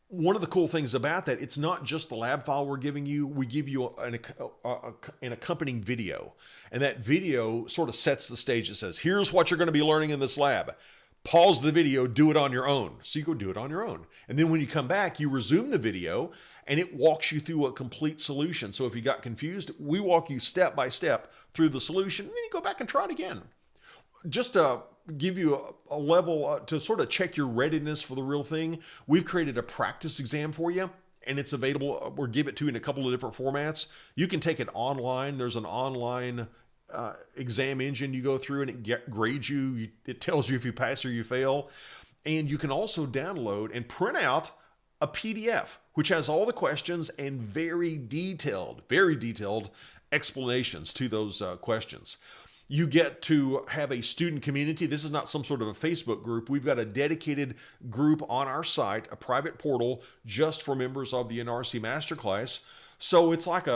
one of the cool things about that, it's not just the lab file we're giving you. We give you an accompanying video. And that video sort of sets the stage. It says, here's what you're going to be learning in this lab. Pause the video, do it on your own. So you go do it on your own. And then when you come back, you resume the video, and it walks you through a complete solution. So if you got confused, we walk you step by step through the solution, and then you go back and try it again. Just to give you a level to sort of check your readiness for the real thing, we've created a practice exam for you, and it's available. We'll give it to you in a couple of different formats. You can take it online. There's an online exam engine you go through, and it grades you. It tells you if you pass or you fail. And you can also download and print out a PDF, which has all the questions and very detailed explanations to those questions. You get to have a student community. This is not some sort of a Facebook group. We've got a dedicated group on our site, a private portal just for members of the NRC Masterclass. So it's like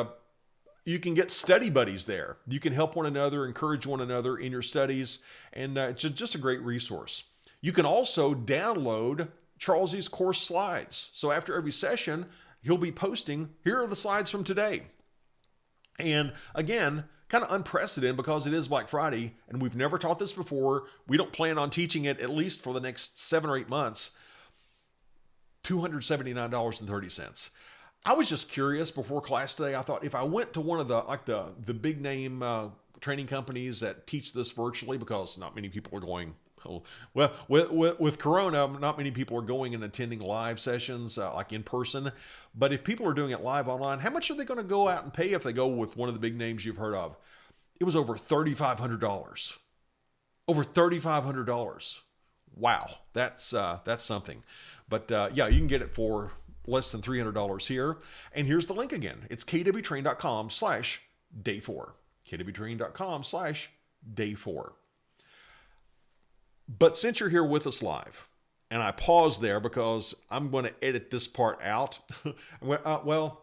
you can get study buddies there. You can help one another, encourage one another in your studies, and it's just a great resource. You can also download Charles's course slides. So after every session, he'll be posting, here are the slides from today. And again, kind of unprecedented because it is Black Friday, and we've never taught this before. We don't plan on teaching it at least for the next 7 or 8 months. $279.30. I was just curious before class today. I thought if I went to one of the big name training companies that teach this virtually, because not many people are going. Well, with Corona, not many people are going and attending live sessions like in person. But if people are doing it live online, how much are they going to go out and pay if they go with one of the big names you've heard of? It was over $3,500. Over $3,500. Wow, that's something. But yeah, you can get it for less than $300 here. And here's the link again. It's kwtrain.com/day4. kwtrain.com/day4. But since you're here with us live, and I paused there because I'm going to edit this part out. I'll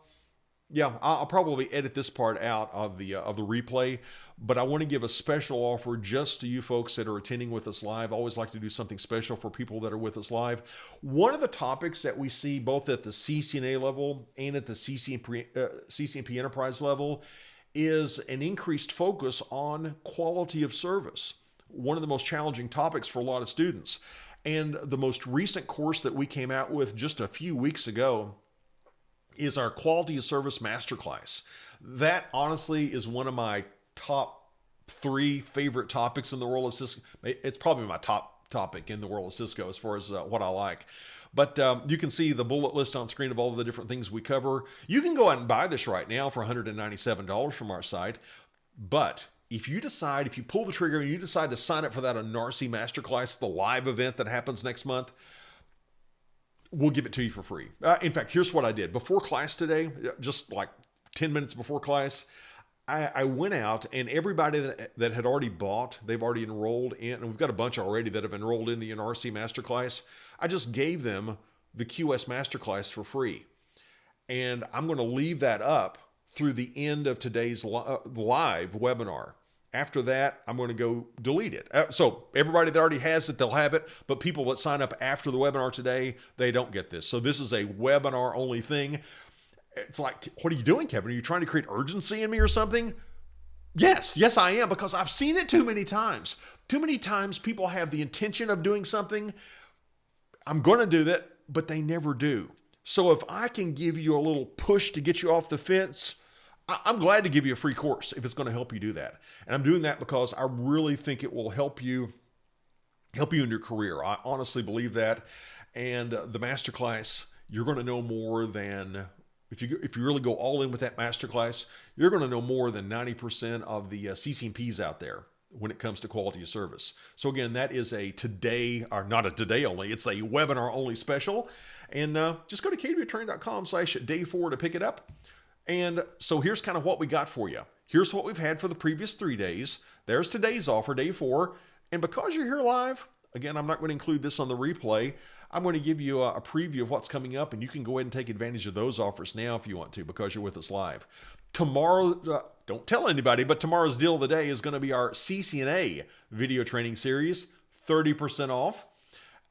probably edit this part out of the replay, but I want to give a special offer just to you folks that are attending with us live. I always like to do something special for people that are with us live. One of the topics that we see both at the CCNA level and at the CCNP Enterprise level is an increased focus on quality of service. One of the most challenging topics for a lot of students. And the most recent course that we came out with just a few weeks ago is our Quality of Service Masterclass. That honestly is one of my top 3 favorite topics in the world of Cisco. It's probably my top topic in the world of Cisco as far as what I like. But you can see the bullet list on screen of all of the different things we cover. You can go out and buy this right now for $197 from our site. But if you pull the trigger and you decide to sign up for that NRC Masterclass, the live event that happens next month, we'll give it to you for free. In fact, here's what I did. Before class today, just like 10 minutes before class, I went out, and everybody that had already bought, they've already enrolled in, and we've got a bunch already that have enrolled in the NRC Masterclass. I just gave them the QS Masterclass for free. And I'm going to leave that up through the end of today's live webinar. After that, I'm going to go delete it. So everybody that already has it, they'll have it. But people that sign up after the webinar today, they don't get this. So this is a webinar only thing. It's like, what are you doing, Kevin? Are you trying to create urgency in me or something? Yes, I am, because I've seen it too many times. Too many times people have the intention of doing something, I'm going to do that, but they never do. So if I can give you a little push to get you off the fence, I'm glad to give you a free course if it's going to help you do that. And I'm doing that because I really think it will help you in your career. I honestly believe that. And the masterclass, you're going to know more than, if you really go all in with that masterclass, you're going to know more than 90% of the CCNPs out there when it comes to quality of service. So again, that is a today, or not a today only, it's a webinar only special. And just go to kwtraining.com/day4 to pick it up. And so here's kind of what we got for you. Here's what we've had for the previous 3 days. There's today's offer, day 4. And because you're here live, again, I'm not going to include this on the replay. I'm going to give you a preview of what's coming up, and you can go ahead and take advantage of those offers now if you want to, because you're with us live. Tomorrow, don't tell anybody, but tomorrow's deal of the day is going to be our CCNA video training series, 30% off.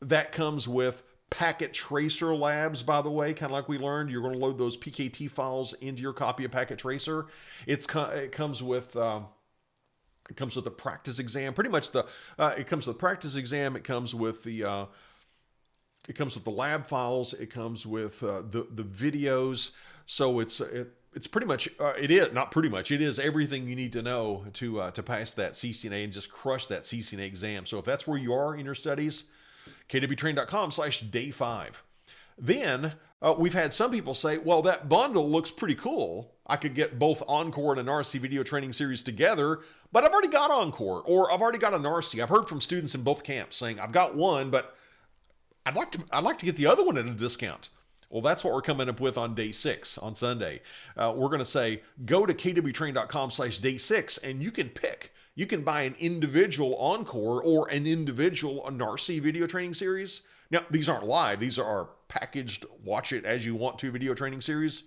That comes with Packet Tracer labs, by the way, kind of like we learned. You're going to load those PKT files into your copy of Packet Tracer. It comes with the practice exam. Pretty much it comes with the practice exam. It comes with the lab files. It comes with the videos. So it's pretty much it is everything you need to know to pass that CCNA and just crush that CCNA exam. So if that's where you are in your studies, kwtraining.com/day5. Then we've had some people say, well, that bundle looks pretty cool. I could get both Encore and an RC video training series together, but I've already got Encore, or I've already got an RC. I've heard from students in both camps saying, I've got one, but I'd like to get the other one at a discount. Well, that's what we're coming up with on day 6, on Sunday. We're going to say, go to kwtraining.com/day6, and you can pick. You can buy an individual Encore or an individual NARC video training series. Now, these aren't live. These are our packaged, watch it as you want to video training series.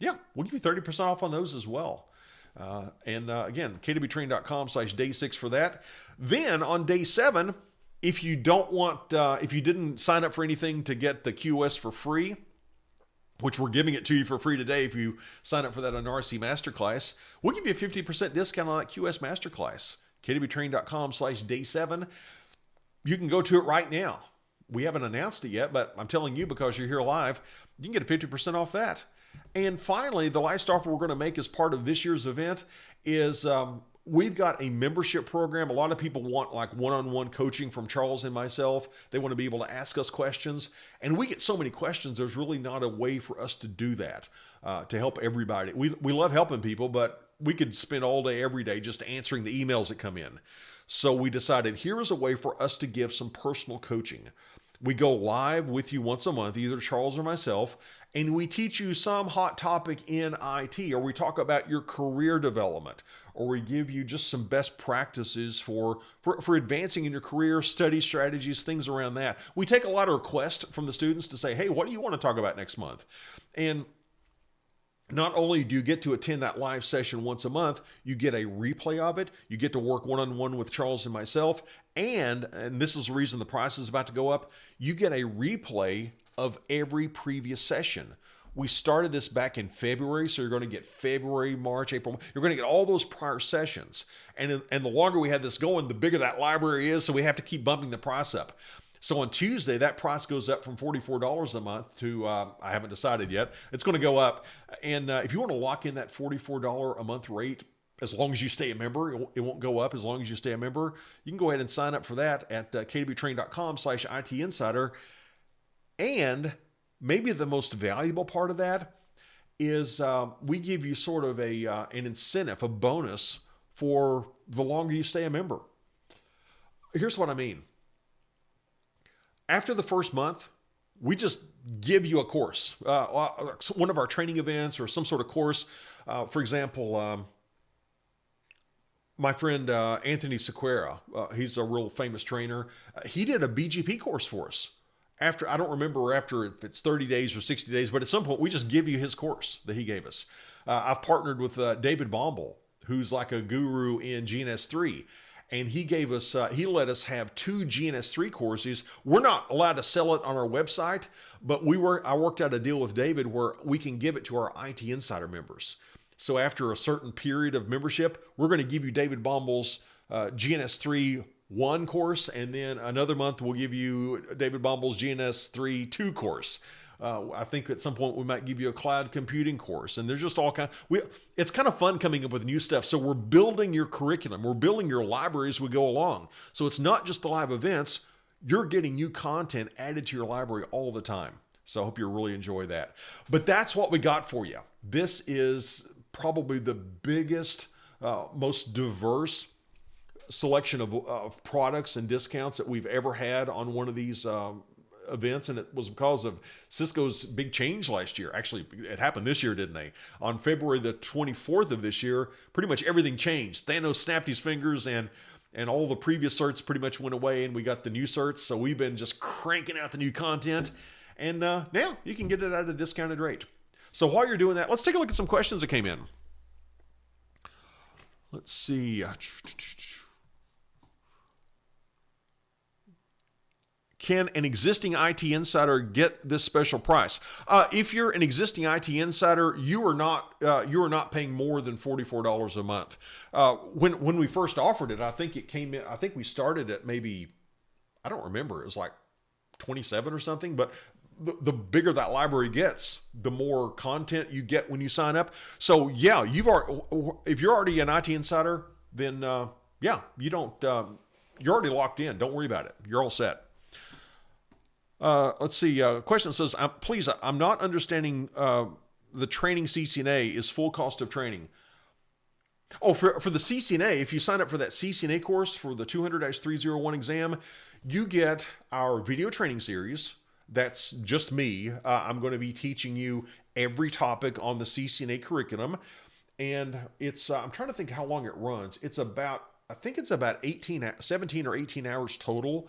Yeah, we'll give you 30% off on those as well. Again, kwtraining.com/day6 for that. Then on day 7, if you didn't sign up for anything to get the QS for free, which we're giving it to you for free today if you sign up for that NRC Masterclass, we'll give you a 50% discount on that QS Masterclass. kwtraining.com/day7. You can go to it right now. We haven't announced it yet, but I'm telling you because you're here live, you can get a 50% off that. And finally, the last offer we're going to make as part of this year's event is we've got a membership program. A lot of people want like one-on-one coaching from Charles and myself. They want to be able to ask us questions. And we get so many questions, there's really not a way for us to do that, to help everybody. We love helping people, but we could spend all day, every day just answering the emails that come in. So we decided here is a way for us to give some personal coaching. We go live with you once a month, either Charles or myself, and we teach you some hot topic in IT, or we talk about your career development, or we give you just some best practices for advancing in your career, study strategies, things around that. We take a lot of requests from the students to say, hey, what do you want to talk about next month? And not only do you get to attend that live session once a month, you get a replay of it. You get to work one-on-one with Charles and myself. And this is the reason the price is about to go up, you get a replay of every previous session. We started this back in February, so you're going to get February, March, April. You're going to get all those prior sessions. And the longer we have this going, the bigger that library is, so we have to keep bumping the price up. So on Tuesday, that price goes up from $44 a month to, I haven't decided yet. It's going to go up. And if you want to lock in that $44 a month rate, as long as you stay a member, it won't go up as long as you stay a member. You can go ahead and sign up for that at kwtraining.com/ITinsider. And maybe the most valuable part of that is we give you sort of an incentive, a bonus for the longer you stay a member. Here's what I mean. After the first month, we just give you a course, one of our training events or some sort of course. For example, my friend Anthony Sequeira, he's a real famous trainer. He did a BGP course for us. I don't remember after if it's 30 days or 60 days, but at some point we just give you his course that he gave us. I've partnered with David Bombal, who's like a guru in GNS3. And he gave us, he let us have 2 GNS3 courses. We're not allowed to sell it on our website, but I worked out a deal with David where we can give it to our IT Insider members. So after a certain period of membership, we're going to give you David Bombal's GNS3 1 course, and then another month we'll give you David Bomble's GNS3 2 course. I think at some point we might give you a cloud computing course, and there's just all kind. It's kind of fun coming up with new stuff. So we're building your curriculum, we're building your library as we go along. So it's not just the live events; you're getting new content added to your library all the time. So I hope you really enjoy that. But that's what we got for you. This is probably the biggest, most diverse selection of products and discounts that we've ever had on one of these events, and it was because of Cisco's big change last year. Actually, it happened this year, didn't they? On February the 24th of this year, pretty much everything changed. Thanos snapped his fingers, and all the previous certs pretty much went away, and we got the new certs. So we've been just cranking out the new content, and now you can get it at a discounted rate. So while you're doing that, let's take a look at some questions that came in. Let's see. Can an existing IT insider get this special price? If you're an existing IT insider, you are not paying more than $44 a month. When we first offered it, I think it came in. I think we started at maybe, I don't remember. It was like 27 or something. But the bigger that library gets, the more content you get when you sign up. So yeah, if you're already an IT insider, then you don't. You're already locked in. Don't worry about it. You're all set. Let's see. Question says, please, I'm not understanding the training CCNA is full cost of training. Oh, for the CCNA, if you sign up for that CCNA course for the 200-301 exam, you get our video training series. That's just me. I'm going to be teaching you every topic on the CCNA curriculum. And it's, I'm trying to think how long it runs. I think it's about 17 or 18 hours total.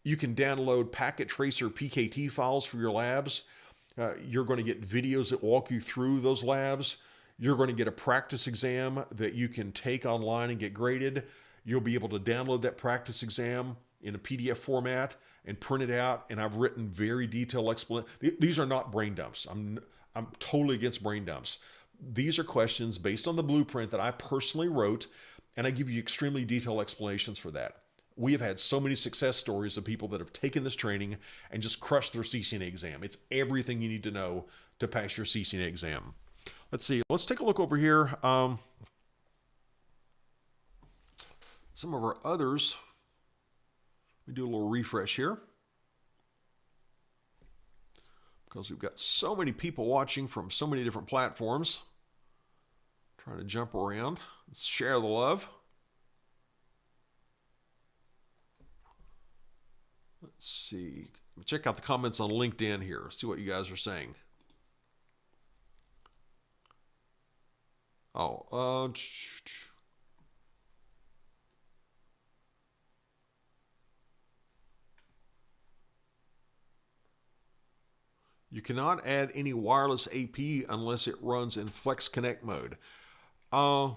You can download packet tracer PKT files for your labs. You're going to get videos that walk you through those labs. You're going to get a practice exam that you can take online and get graded. You'll be able to download that practice exam in a PDF format and print it out. And I've written very detailed explanations. These are not brain dumps. I'm totally against brain dumps. These are questions based on the blueprint that I personally wrote, and I give you extremely detailed explanations for that. We have had so many success stories of people that have taken this training and just crushed their CCNA exam. It's everything you need to know to pass your CCNA exam. Let's see. Let's take a look over here. Some of our others. Let me do a little refresh here, because we've got so many people watching from so many different platforms. Trying to jump around. Let's share the love. Let's see. Check out the comments on LinkedIn here. See what you guys are saying. You cannot add any wireless AP unless it runs in Flex Connect mode. I'm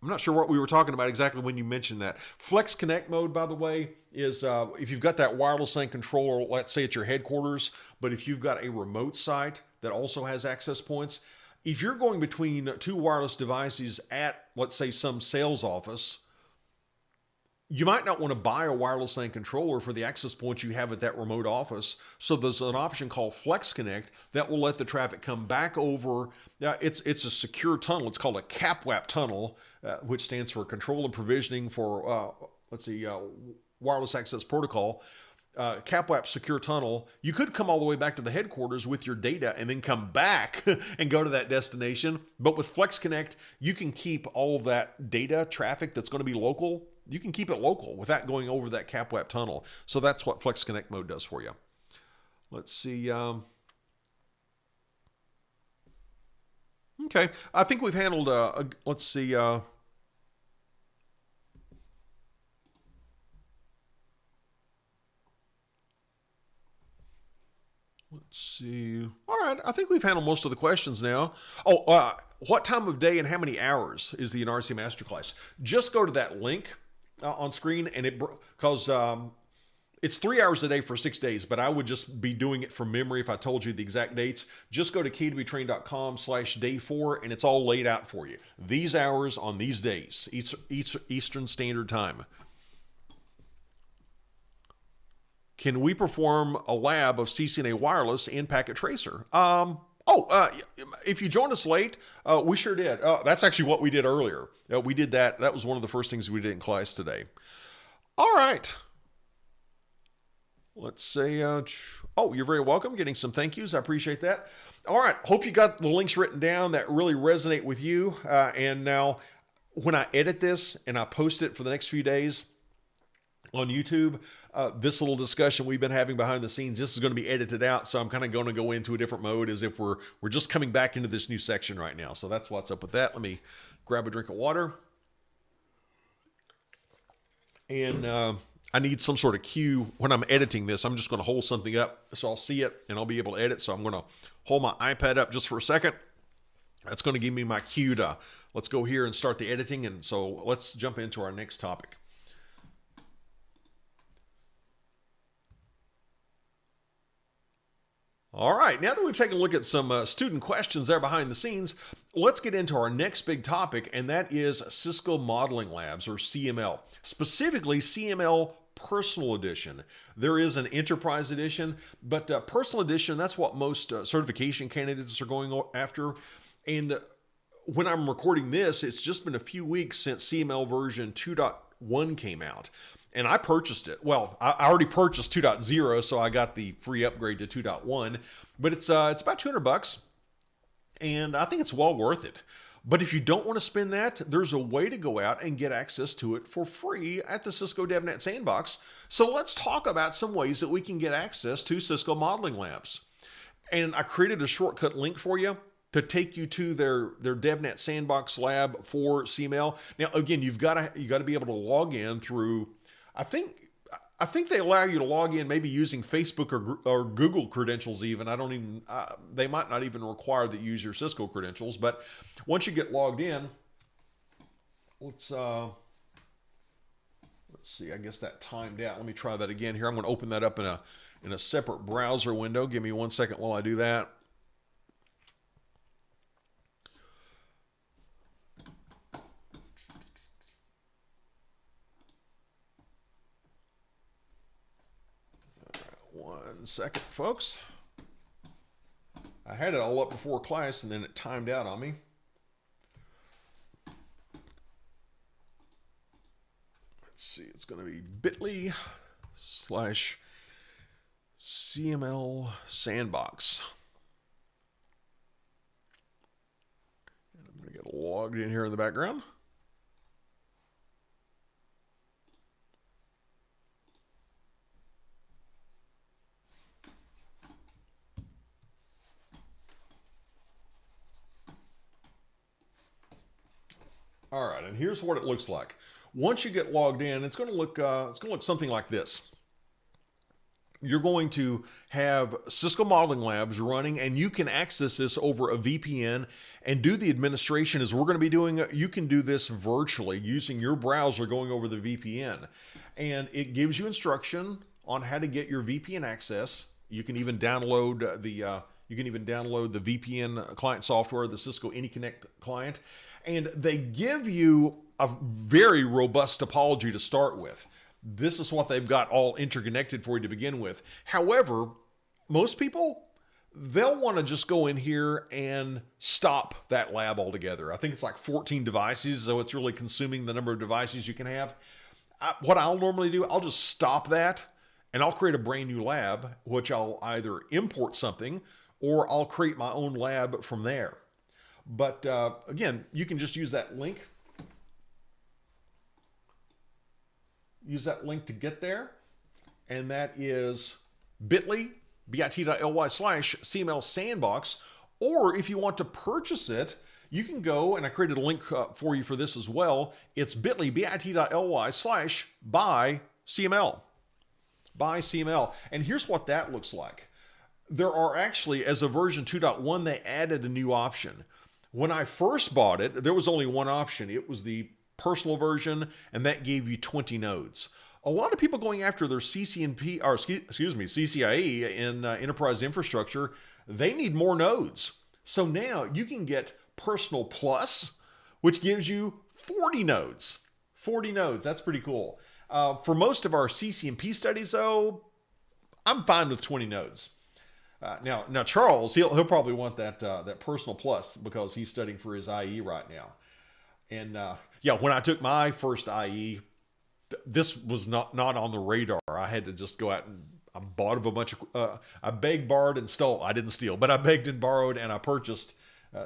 not sure what we were talking about exactly when you mentioned that. Flex Connect mode, by the way, is if you've got that wireless LAN controller, let's say at your headquarters, but if you've got a remote site that also has access points, if you're going between two wireless devices at, let's say, some sales office, you might not want to buy a wireless LAN controller for the access points you have at that remote office. So there's an option called Flex Connect that will let the traffic come back over. It's a secure tunnel. It's called a CAPWAP tunnel, which stands for Control and Provisioning for, Wireless Access Protocol. CAPWAP secure tunnel. You could come all the way back to the headquarters with your data and then come back and go to that destination. But with Flex Connect, you can keep all of that data traffic that's going to be local. You can keep it local without going over that CAPWAP tunnel. So that's what Flex Connect mode does for you. Let's see. Okay. I think we've handled, let's see. Let's see. All right. I think we've handled most of the questions now. What time of day and how many hours is the NRC Masterclass? Just go to that link on screen, and because it's 3 hours a day for 6 days, but I would just be doing it from memory if I told you the exact dates. Just go to k2btrain.com/day4 and it's all laid out for you. These hours on these days, Eastern Standard Time. Can we perform a lab of CCNA wireless in Packet Tracer? If you joined us late, we sure did. That's actually what we did earlier. We did that. That was one of the first things we did in class today. All right. Let's say, you're very welcome. Getting some thank yous. I appreciate that. All right. Hope you got the links written down that really resonate with you. And now when I edit this and I post it for the next few days on YouTube, this little discussion we've been having behind the scenes, this is going to be edited out. So I'm kind of going to go into a different mode as if we're just coming back into this new section right now. So that's what's up with that. Let me grab a drink of water. And I need some sort of cue when I'm editing this. I'm just going to hold something up so I'll see it and I'll be able to edit. So I'm going to hold my iPad up just for a second. That's going to give me my cue to let's go here and start the editing. And so let's jump into our next topic. All right, now that we've taken a look at some student questions there behind the scenes, let's get into our next big topic, and that is Cisco Modeling Labs, or CML. Specifically, CML Personal Edition. There is an Enterprise Edition, but Personal Edition, that's what most certification candidates are going after. And when I'm recording this, it's just been a few weeks since CML version 2.1 came out. And I purchased it. Well, I already purchased 2.0, so I got the free upgrade to 2.1. But it's about $200, and I think it's well worth it. But if you don't want to spend that, there's a way to go out and get access to it for free at the Cisco DevNet Sandbox. So let's talk about some ways that we can get access to Cisco Modeling Labs. And I created a shortcut link for you to take you to their DevNet Sandbox lab for CML. Now, again, you got to be able to log in through. I think they allow you to log in maybe using Facebook or Google credentials even. I don't even, they might not even require that you use your Cisco credentials, but once you get logged in, let's see, I guess that timed out. Let me try that again here. I'm going to open that up in a separate browser window. Give me 1 second while I do that. One second, folks. I had it all up before class and then it timed out on me. Let's see, it's going to be bit.ly/CML Sandbox. And I'm going to get logged in here in the background. All right, and here's what it looks like. Once you get logged in, it's going to look something like this. You're going to have Cisco Modeling Labs running, and you can access this over a VPN and do the administration as we're going to be doing. You can do this virtually using your browser going over the VPN, and it gives you instruction on how to get your VPN access. You can even download the VPN client software, the Cisco AnyConnect client. And they give you a very robust topology to start with. This is what they've got all interconnected for you to begin with. However, most people, they'll want to just go in here and stop that lab altogether. I think it's like 14 devices, so it's really consuming the number of devices you can have. What I'll normally do, I'll just stop that, and I'll create a brand new lab, which I'll either import something, or I'll create my own lab from there. But again, you can just use that link. Use that link to get there. And that is bit.ly/CML Sandbox. Or if you want to purchase it, you can go, and I created a link for you for this as well. It's bit.ly/buy CML. Buy CML. And here's what that looks like. There are actually, as of version 2.1, they added a new option. When I first bought it, there was only one option. It was the personal version, and that gave you 20 nodes. a lot of people going after their CCNP, or excuse me, CCIE in enterprise infrastructure, they need more nodes. So now you can get Personal Plus, which gives you 40 nodes. 40 nodes, that's pretty cool. For most of our CCNP studies, though, I'm fine with 20 nodes. Now Charles, he'll probably want that Personal Plus because he's studying for his IE right now. And yeah, when I took my first IE, this was not on the radar. I had to just go out and I bought a bunch of, I begged, borrowed, and stole. I didn't steal, but I begged and borrowed, and I purchased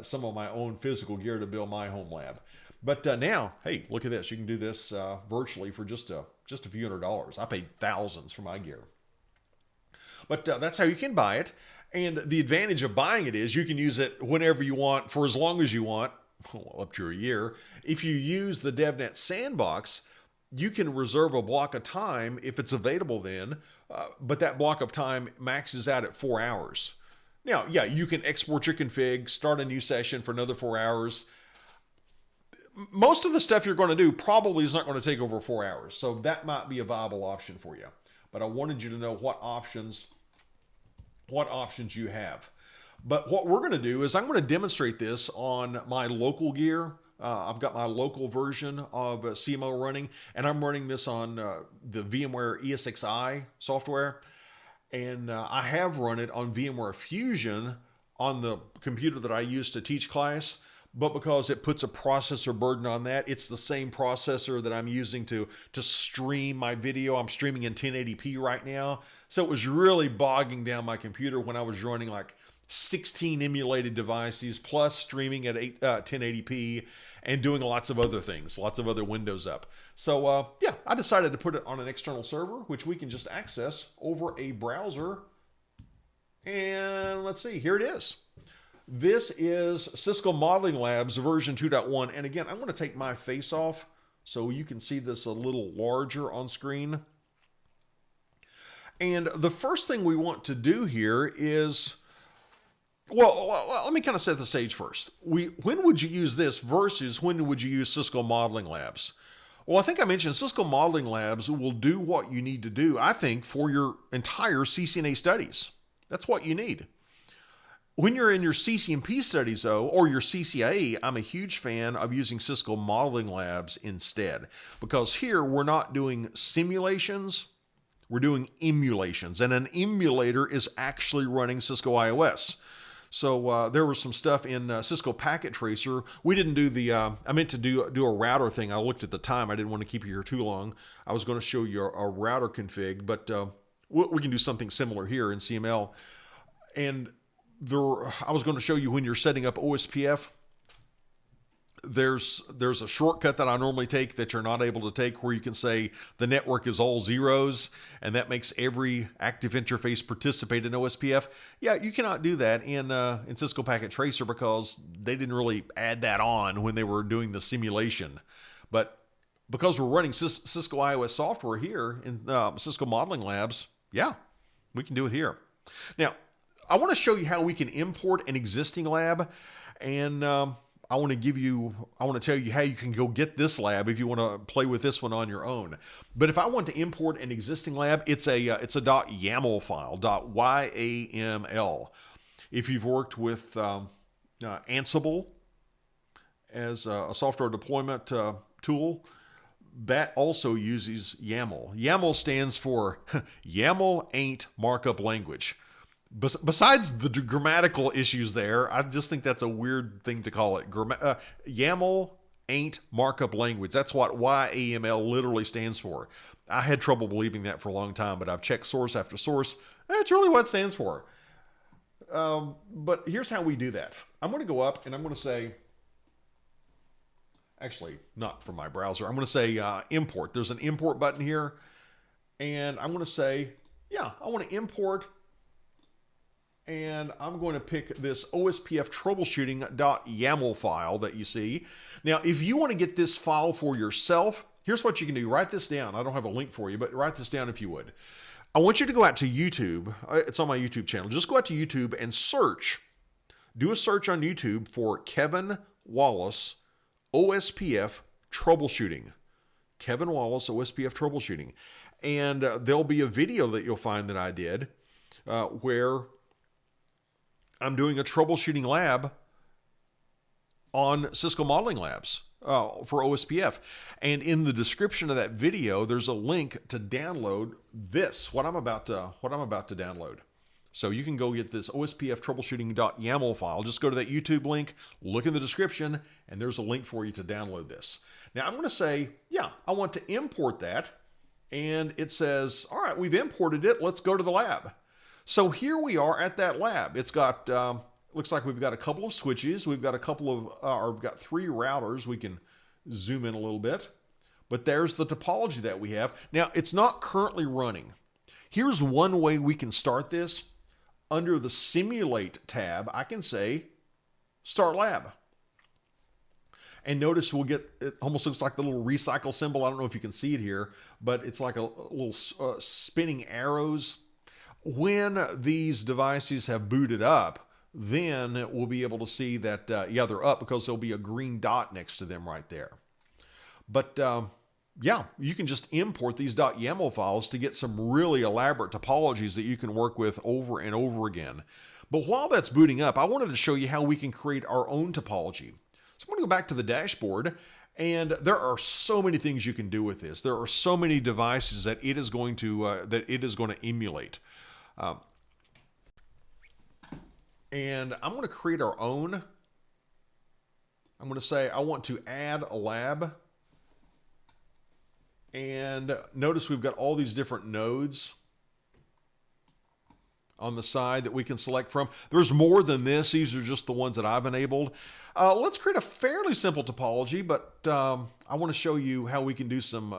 some of my own physical gear to build my home lab. But now, hey, look at this. You can do this virtually for just a few $100s. I paid thousands for my gear. But that's how you can buy it. And the advantage of buying it is you can use it whenever you want, for as long as you want, well, up to a year. If you use the DevNet Sandbox, you can reserve a block of time if it's available then, but that block of time maxes out at 4 hours. Now, yeah, you can export your config, start a new session for another 4 hours. Most of the stuff you're going to do probably is not going to take over 4 hours, so that might be a viable option for you. But I wanted you to know what options you have. But what we're going to do is I'm going to demonstrate this on my local gear. I've got my local version of CML running, and I'm running this on the VMware ESXi software. And I have run it on VMware Fusion on the computer that I use to teach class. But because it puts a processor burden on that, it's the same processor that I'm using to stream my video. I'm streaming in 1080p right now. So it was really bogging down my computer when I was running like 16 emulated devices plus streaming at 1080p and doing lots of other things, lots of other windows up. So yeah, I decided to put it on an external server, which we can just access over a browser. And let's see, here it is. This is Cisco Modeling Labs version 2.1. And again, I'm going to take my face off so you can see this a little larger on screen. And the first thing we want to do here is, well, let me kind of set the stage first. When would you use this versus when would you use Cisco Modeling Labs? Well, I think I mentioned Cisco Modeling Labs will do what you need to do, I think, for your entire CCNA studies. That's what you need. When you're in your CCNP studies, though, or your CCIE, I'm a huge fan of using Cisco Modeling Labs instead. Because here, we're not doing simulations, we're doing emulations. And an emulator is actually running Cisco iOS. So there was some stuff in Cisco Packet Tracer. We didn't do the, I meant to do a router thing. I looked at the time. I didn't want to keep you here too long. I was going to show you a router config, but we can do something similar here in CML. And I was going to show you when you're setting up OSPF, there's a shortcut that I normally take that you're not able to take where you can say the network is all zeros and that makes every active interface participate in OSPF. Yeah, you cannot do that in Cisco Packet Tracer because they didn't really add that on when they were doing the simulation. But because we're running Cisco iOS software here in Cisco Modeling Labs, yeah, we can do it here. Now, I want to show you how we can import an existing lab, and I want to tell you how you can go get this lab if you want to play with this one on your own. But if I want to import an existing lab, it's a .yaml file, .yaml. If you've worked with Ansible as a software deployment tool, that also uses YAML. YAML stands for YAML ain't markup language. Besides the grammatical issues there, I just think that's a weird thing to call it. YAML ain't markup language. That's what YAML literally stands for. I had trouble believing that for a long time, but I've checked source after source. That's really what it stands for. But here's how we do that. I'm going to go up and I'm going to say, actually, not from my browser. I'm going to say import. There's an import button here. And I'm going to say, yeah, I want to import. And I'm going to pick this OSPF troubleshooting.yaml file that you see. Now, if you want to get this file for yourself, here's what you can do. Write this down. I don't have a link for you, but write this down if you would. I want you to go out to YouTube. It's on my YouTube channel. Just go out to YouTube and search. Do a search on YouTube for Kevin Wallace OSPF troubleshooting. Kevin Wallace OSPF troubleshooting. And there'll be a video that you'll find that I did where I'm doing a troubleshooting lab on Cisco Modeling Labs for OSPF. And in the description of that video, there's a link to download this, what I'm about to download. So you can go get this OSPF troubleshooting.yaml file. Just go to that YouTube link, look in the description, and there's a link for you to download this. Now I'm going to say, yeah, I want to import that. And it says, all right, we've imported it. Let's go to the lab. So here we are at that lab. It's got, looks like we've got a couple of switches. We've got a couple of, we've got 3 routers. We can zoom in a little bit. But there's the topology that we have. Now, it's not currently running. Here's one way we can start this. Under the Simulate tab, I can say, Start Lab. And notice we'll get, it almost looks like the little recycle symbol. I don't know if you can see it here, but it's like a little spinning arrows. When these devices have booted up, then we'll be able to see that, yeah, they're up because there'll be a green dot next to them right there. But yeah, you can just import these .yaml files to get some really elaborate topologies that you can work with over and over again. But while that's booting up, I wanted to show you how we can create our own topology. So I'm going to go back to the dashboard, and there are so many things you can do with this. There are so many devices that it is going to emulate. And I'm going to create our own. I'm going to say I want to add a lab. And notice we've got all these different nodes on the side that we can select from. There's more than this. These are just the ones that I've enabled. Let's create a fairly simple topology, but I want to show you how we can do some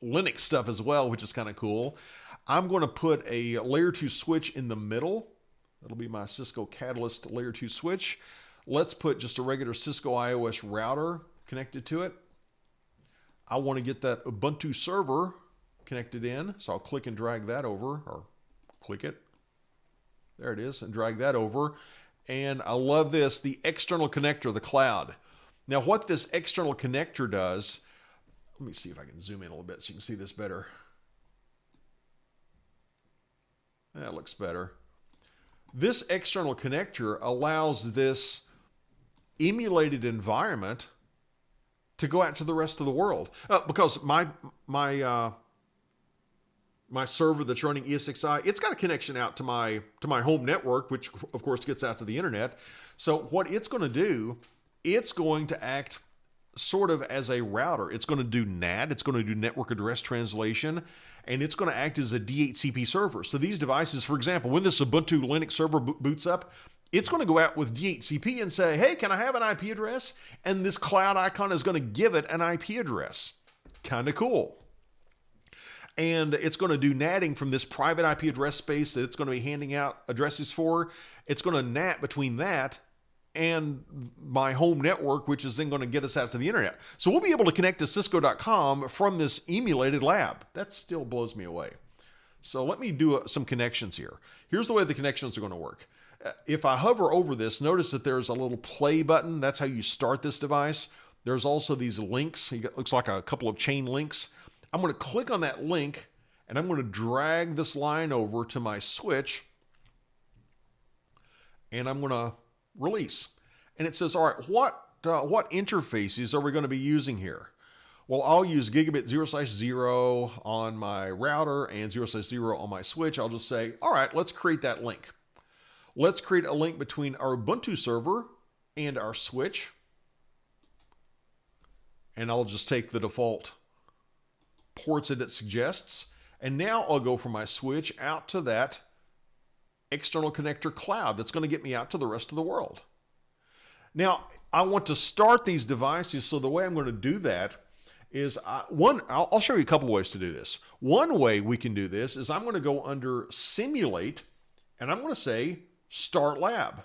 Linux stuff as well, which is kind of cool. I'm going to put a layer 2 switch in the middle. That'll be my Cisco Catalyst layer 2 switch. Let's put just a regular Cisco iOS router connected to it. I want to get that Ubuntu server connected in, so I'll click and drag that over, or click it. There it is, and drag that over. And I love this, the external connector, the cloud. Now what this external connector does, let me see if I can zoom in a little bit so you can see this better. That looks better. This external connector allows this emulated environment to go out to the rest of the world. Because my server that's running ESXi, it's got a connection out to my home network, which of course gets out to the internet. So what it's going to do, it's going to act sort of as a router. It's going to do NAT, it's going to do network address translation, and it's going to act as a DHCP server. So these devices, for example, when this Ubuntu Linux server boots up, it's going to go out with DHCP and say, hey, can I have an IP address? And this cloud icon is going to give it an IP address. Kind of cool. And it's going to do NATing from this private IP address space that it's going to be handing out addresses for. It's going to NAT between that and my home network, which is then going to get us out to the internet. So we'll be able to connect to Cisco.com from this emulated lab. That still blows me away. So let me do some connections here. Here's the way the connections are going to work. If I hover over this, notice that there's a little play button. That's how you start this device. There's also these links. It looks like a couple of chain links. I'm going to click on that link, and I'm going to drag this line over to my switch, and I'm going to release. And it says, all right, what interfaces are we going to be using here? Well, I'll use gigabit 0/0 on my router and 0/0 on my switch. I'll just say, all right, let's create that link. Let's create a link between our Ubuntu server and our switch. And I'll just take the default ports that it suggests. And now I'll go from my switch out to that external connector cloud that's going to get me out to the rest of the world. Now, I want to start these devices, so the way I'm going to do that is, I'll show you a couple ways to do this. One way we can do this is I'm going to go under Simulate, and I'm going to say Start Lab.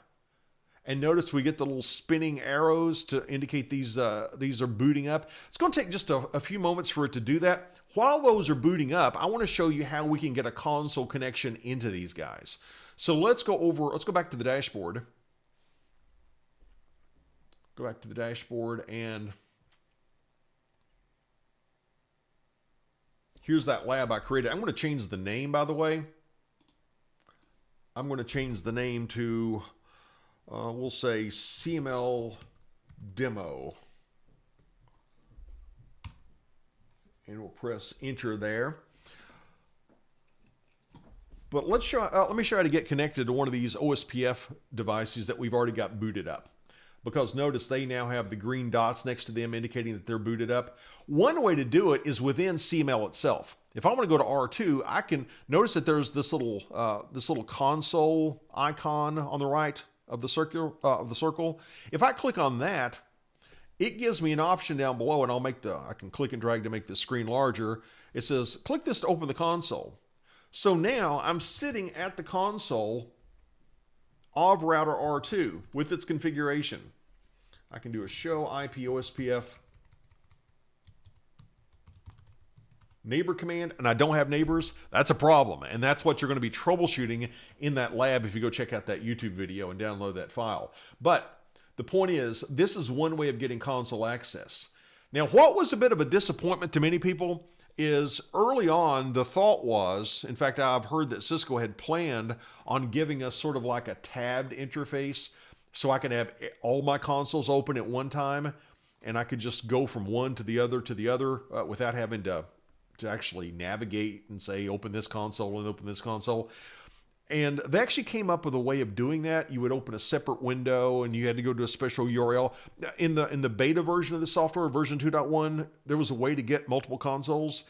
And notice we get the little spinning arrows to indicate these are booting up. It's going to take just a few moments for it to do that. While those are booting up, I want to show you how we can get a console connection into these guys. So let's go back to the dashboard. Go back to the dashboard, and here's that lab I created. I'm going to change the name, by the way. I'm going to change the name to, we'll say CML Demo. And we'll press enter there. But let me show you how to get connected to one of these OSPF devices that we've already got booted up. Because notice they now have the green dots next to them indicating that they're booted up. One way to do it is within CML itself. If I want to go to R2, I can notice that there's this little console icon on the right of the circle. If I click on that, it gives me an option down below, and I can click and drag to make the screen larger. It says click this to open the console. So now I'm sitting at the console of router R2 with its configuration. I can do a show IP OSPF neighbor command, and I don't have neighbors. That's a problem, and that's what you're going to be troubleshooting in that lab if you go check out that YouTube video and download that file. But the point is, this is one way of getting console access. Now, what was a bit of a disappointment to many people is early on, the thought was, in fact, I've heard that Cisco had planned on giving us sort of like a tabbed interface so I can have all my consoles open at one time, and I could just go from one to the other without having to actually navigate and say, open this console and open this console. And they actually came up with a way of doing that. You would open a separate window and you had to go to a special URL. In the beta version of the software, version 2.1, there was a way to get multiple consoles,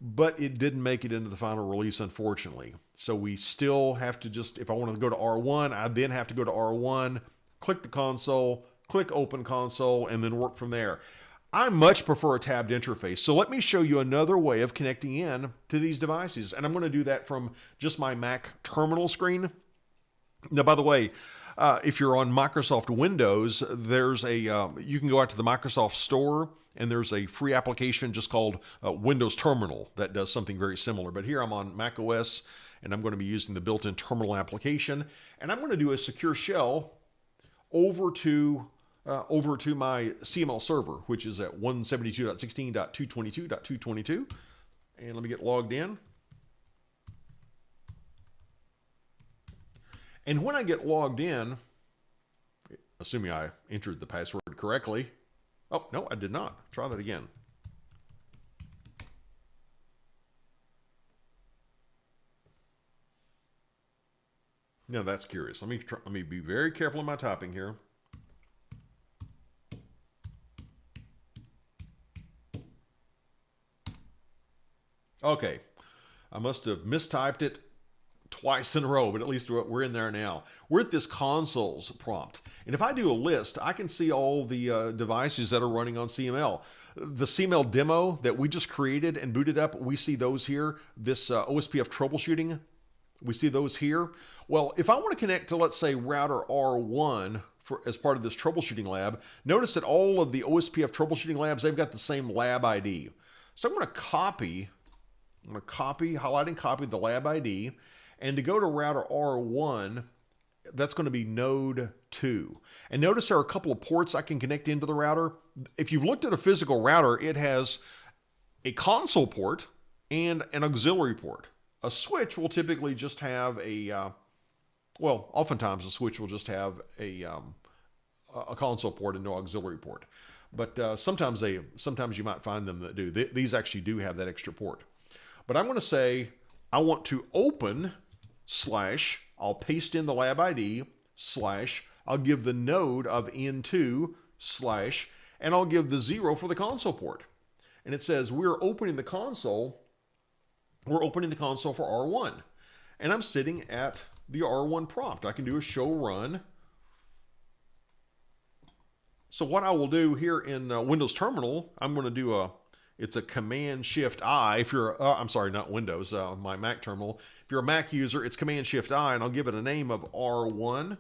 but it didn't make it into the final release, unfortunately. So we still have to just, if I want to go to R1, I then have to go to R1, click the console, click open console, and then work from there. I much prefer a tabbed interface. So let me show you another way of connecting in to these devices. And I'm going to do that from just my Mac terminal screen. Now, by the way, if you're on Microsoft Windows, there's you can go out to the Microsoft Store and there's a free application just called Windows Terminal that does something very similar. But here I'm on Mac OS and I'm going to be using the built-in terminal application. And I'm going to do a secure shell over to my CML server, which is at 172.16.222.222. And let me get logged in. And when I get logged in, assuming I entered the password correctly. Oh, no, I did not. Try that again. Now that's curious. Let me be very careful in my typing here. Okay, I must have mistyped it twice in a row, but at least we're in there now. We're at this consoles prompt. And if I do a list, I can see all the devices that are running on CML. The CML demo that we just created and booted up, we see those here. This OSPF troubleshooting, we see those here. Well, if I want to connect to, let's say, router R1 as part of this troubleshooting lab, notice that all of the OSPF troubleshooting labs, they've got the same lab ID. So I'm going to highlight and copy the lab ID. And to go to router R1, that's going to be node 2. And notice there are a couple of ports I can connect into the router. If you've looked at a physical router, it has a console port and an auxiliary port. A switch will typically just have oftentimes a switch will just have a console port and no auxiliary port. But sometimes you might find them that do. These actually do have that extra port. But I'm going to say I want to open / I'll paste in the lab ID / I'll give the node of N2 / and I'll give the 0 for the console port. And it says we're opening the console for R1. And I'm sitting at the R1 prompt. I can do a show run. So what I will do here in Windows Terminal, I'm going to do it's a Command-Shift-I. If you're, I'm sorry, not Windows, my Mac terminal. If you're a Mac user, it's Command-Shift-I, and I'll give it a name of R1.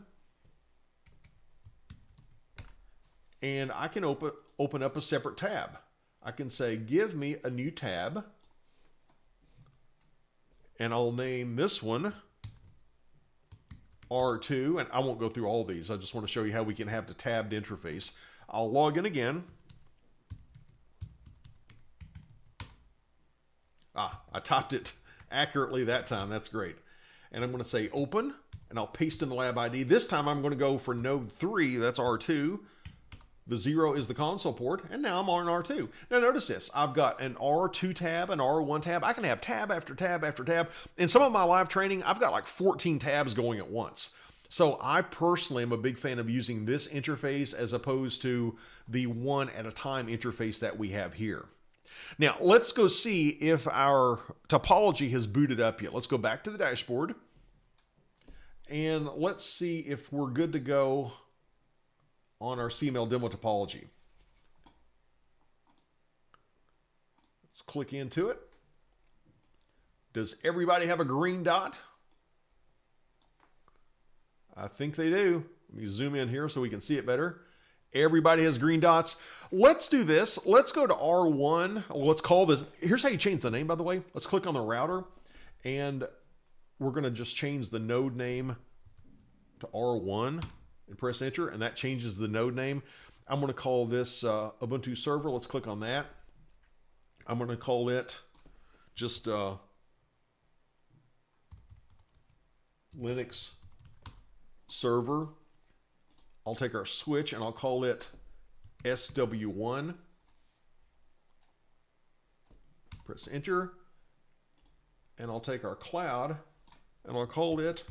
And I can open up a separate tab. I can say, give me a new tab. And I'll name this one R2. And I won't go through all these. I just want to show you how we can have the tabbed interface. I'll log in again. typed it accurately that time. That's great. And I'm going to say open, and I'll paste in the lab ID. This time I'm going to go for node 3, that's R2. The 0 is the console port, and now I'm on R2. Now notice this, I've got an R2 tab, an R1 tab. I can have tab after tab after tab. In some of my live training, I've got like 14 tabs going at once. So I personally am a big fan of using this interface as opposed to the one at a time interface that we have here. Now let's go see if our topology has booted up yet. Let's go back to the dashboard, and let's see if we're good to go on our CML demo topology. Let's click into it. Does everybody have a green dot? I think they do. Let me zoom in here so we can see it better. Everybody has green dots. Let's do this. Let's go to R1. Let's call this, here's how you change the name, by the way. Let's click on the router, and we're going to just change the node name to R1 and press enter, and that changes the node name. I'm going to call this Ubuntu server. Let's click on that. I'm going to call it just Linux server. I'll take our switch and I'll call it SW1. Press enter. And I'll take our cloud and I'll call it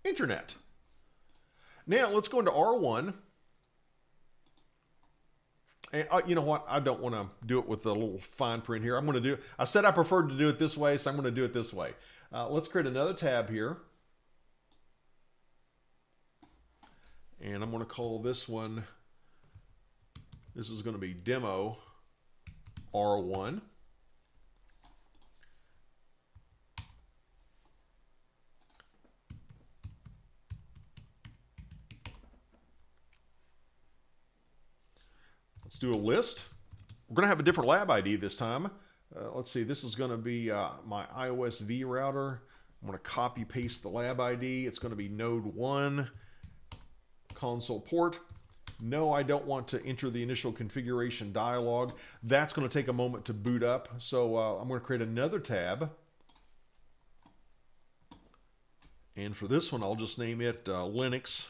internet. Now let's go into R1. And you know what? I don't want to do it with a little fine print here. I'm going to do, I said I preferred to do it this way, so I'm going to do it this way. Let's create another tab here. And I'm going to call this one, this is going to be demo R1. Let's do a list. We're going to have a different lab ID this time. Let's see, this is going to be my iOS V router. I'm going to copy paste the lab ID. It's going to be node 1, console port. No, I don't want to enter the initial configuration dialog. That's going to take a moment to boot up. So I'm going to create another tab. And for this one, I'll just name it Linux.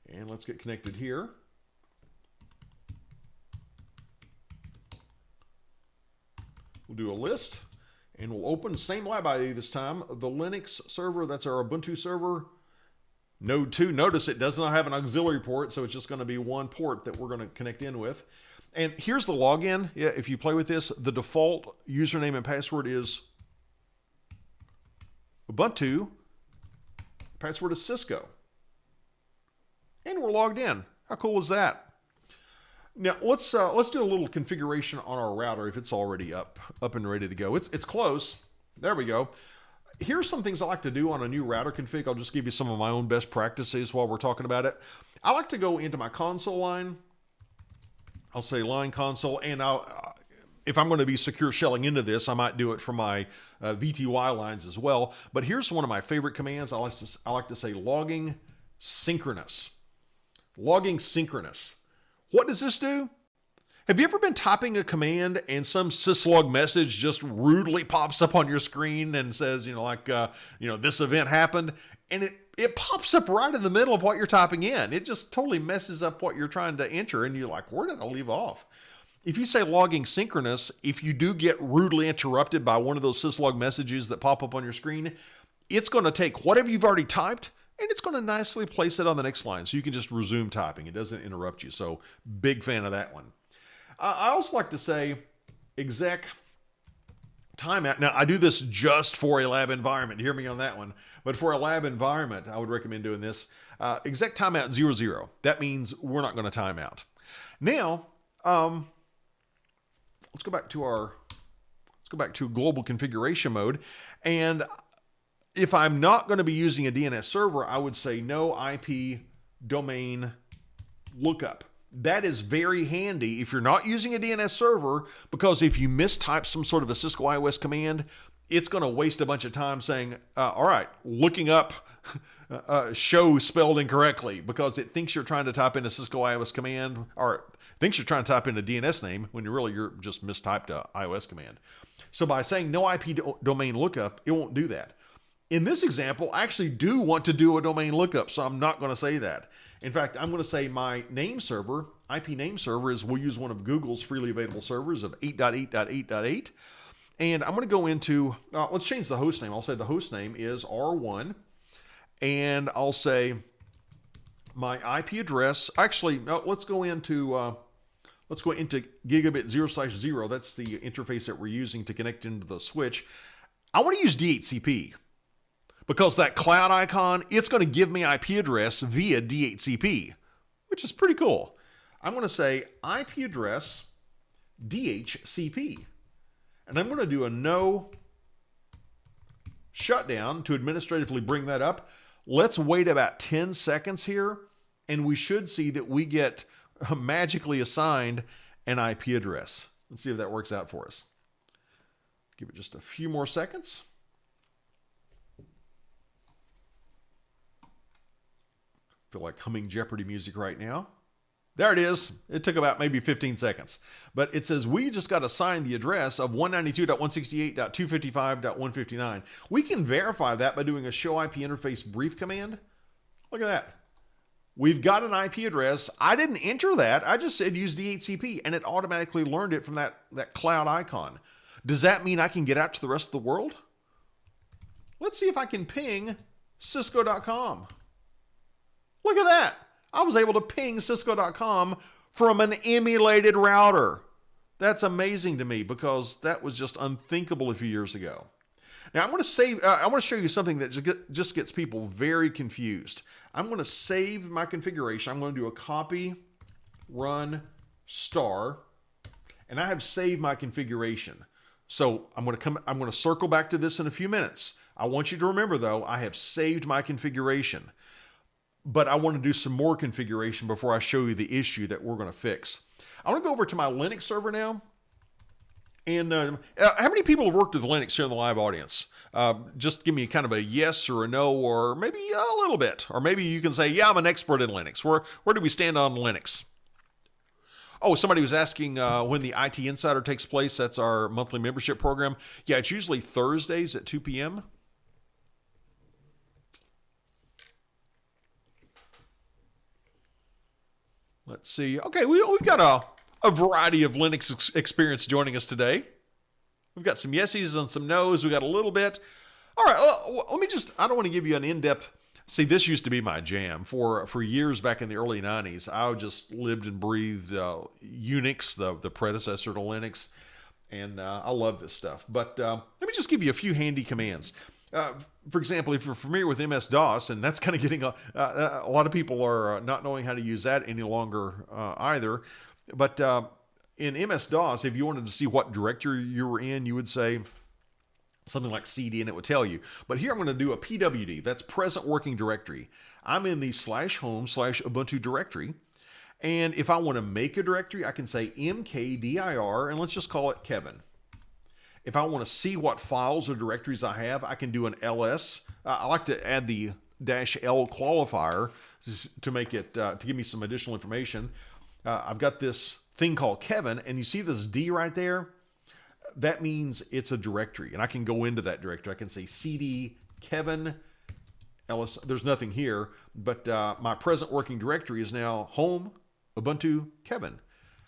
And let's get connected here. We'll do a list, and we'll open same lab ID this time, the Linux server. That's our Ubuntu server, node 2. Notice it does not have an auxiliary port, so it's just going to be one port that we're going to connect in with. And here's the login. Yeah, if you play with this, the default username and password is Ubuntu. Password is Cisco. And we're logged in. How cool is that? Now let's do a little configuration on our router if it's already up and ready to go. It's close. There we go. Here's some things I like to do on a new router config. I'll just give you some of my own best practices while we're talking about it. I like to go into my console line. I'll say line console, and if I'm going to be secure shelling into this, I might do it for my VTY lines as well. But here's one of my favorite commands. I like to say logging synchronous. Logging synchronous. What does this do? Have you ever been typing a command and some syslog message just rudely pops up on your screen and says, this event happened, and it pops up right in the middle of what you're typing in. It just totally messes up what you're trying to enter, and you're like, where did I leave off? If you say logging synchronous, if you do get rudely interrupted by one of those syslog messages that pop up on your screen, it's going to take whatever you've already typed, and it's going to nicely place it on the next line, so you can just resume typing. It doesn't interrupt you, so big fan of that one. I also like to say exec timeout. Now, I do this just for a lab environment. Hear me on that one. But for a lab environment, I would recommend doing this. Exec timeout 00. That means we're not going to time out. Now, let's go back to global configuration mode. And if I'm not going to be using a DNS server, I would say no IP domain lookup. That is very handy if you're not using a DNS server, because if you mistype some sort of a Cisco iOS command, it's going to waste a bunch of time saying, all right, looking up show spelled incorrectly, because it thinks you're trying to type in a Cisco iOS command, or Thinks you're trying to type in a DNS name when you're just mistyped a iOS command. So by saying no IP domain lookup, it won't do that. In this example, I actually do want to do a domain lookup, so I'm not going to say that. In fact, I'm going to say my name server, IP name server, we'll use one of Google's freely available servers of 8.8.8.8. And I'm going to go into, let's change the host name. I'll say the host name is R1. And I'll say my IP address. Actually, no, let's go into gigabit 0/0. That's the interface that we're using to connect into the switch. I want to use DHCP because that cloud icon, it's going to give me IP address via DHCP, which is pretty cool. I'm going to say IP address DHCP. And I'm going to do a no shutdown to administratively bring that up. Let's wait about 10 seconds here, and we should see that we get magically assigned an IP address. Let's see if that works out for us. Give it just a few more seconds. Feel like humming Jeopardy music right now. There it is. It took about maybe 15 seconds. But it says we just got assigned the address of 192.168.255.159. We can verify that by doing a show IP interface brief command. Look at that. We've got an IP address. I didn't enter that. I just said use DHCP, and it automatically learned it from that cloud icon. Does that mean I can get out to the rest of the world? Let's see if I can ping Cisco.com. Look at that. I was able to ping Cisco.com from an emulated router. That's amazing to me because that was just unthinkable a few years ago. Now I want to show you something that just gets people very confused. I'm going to save my configuration. I'm going to do a copy, run, star, and I have saved my configuration. So I'm going to circle back to this in a few minutes. I want you to remember though, I have saved my configuration. But I want to do some more configuration before I show you the issue that we're going to fix. I want to go over to my Linux server now. And how many people have worked with Linux here in the live audience? Just give me kind of a yes or a no, or maybe a little bit. Or maybe you can say, yeah, I'm an expert in Linux. Where do we stand on Linux? Oh, somebody was asking when the IT Insider takes place. That's our monthly membership program. Yeah, it's usually Thursdays at 2 p.m. Let's see. Okay, we've got a variety of Linux experience joining us today. We've got some yeses and some nos. We got a little bit. All right, let me I don't want to give you an in-depth. See, this used to be my jam. For years back in the early 90s, I just lived and breathed Unix, the predecessor to Linux, and I love this stuff. But let me just give you a few handy commands. For example, if you're familiar with MS-DOS, and that's kind of getting a lot of people are not knowing how to use that any longer either. But in MS-DOS, if you wanted to see what directory you were in, you would say something like CD, and it would tell you. But here I'm going to do a PWD. That's present working directory. I'm in the /home/Ubuntu directory. And if I want to make a directory, I can say mkdir, and let's just call it Kevin. If I want to see what files or directories I have, I can do an ls. I like to add the -l qualifier to make it to give me some additional information. I've got this thing called Kevin, and you see this D right there? That means it's a directory, and I can go into that directory. I can say cd Kevin ls. There's nothing here, but my present working directory is now home Ubuntu Kevin.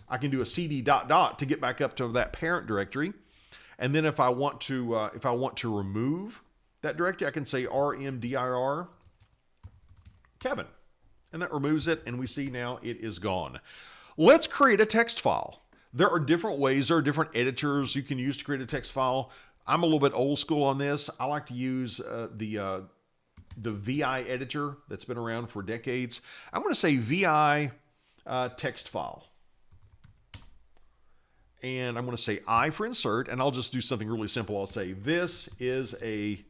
I can do a cd ... to get back up to that parent directory. And then if I want to remove that directory, I can say rmdir Kevin. And that removes it, and we see now it is gone. Let's create a text file. There are different ways, there are different editors you can use to create a text file. I'm a little bit old school on this. I like to use the VI editor that's been around for decades. I'm going to say VI text file. And I'm going to say I for insert, and I'll just do something really simple. I'll say this is a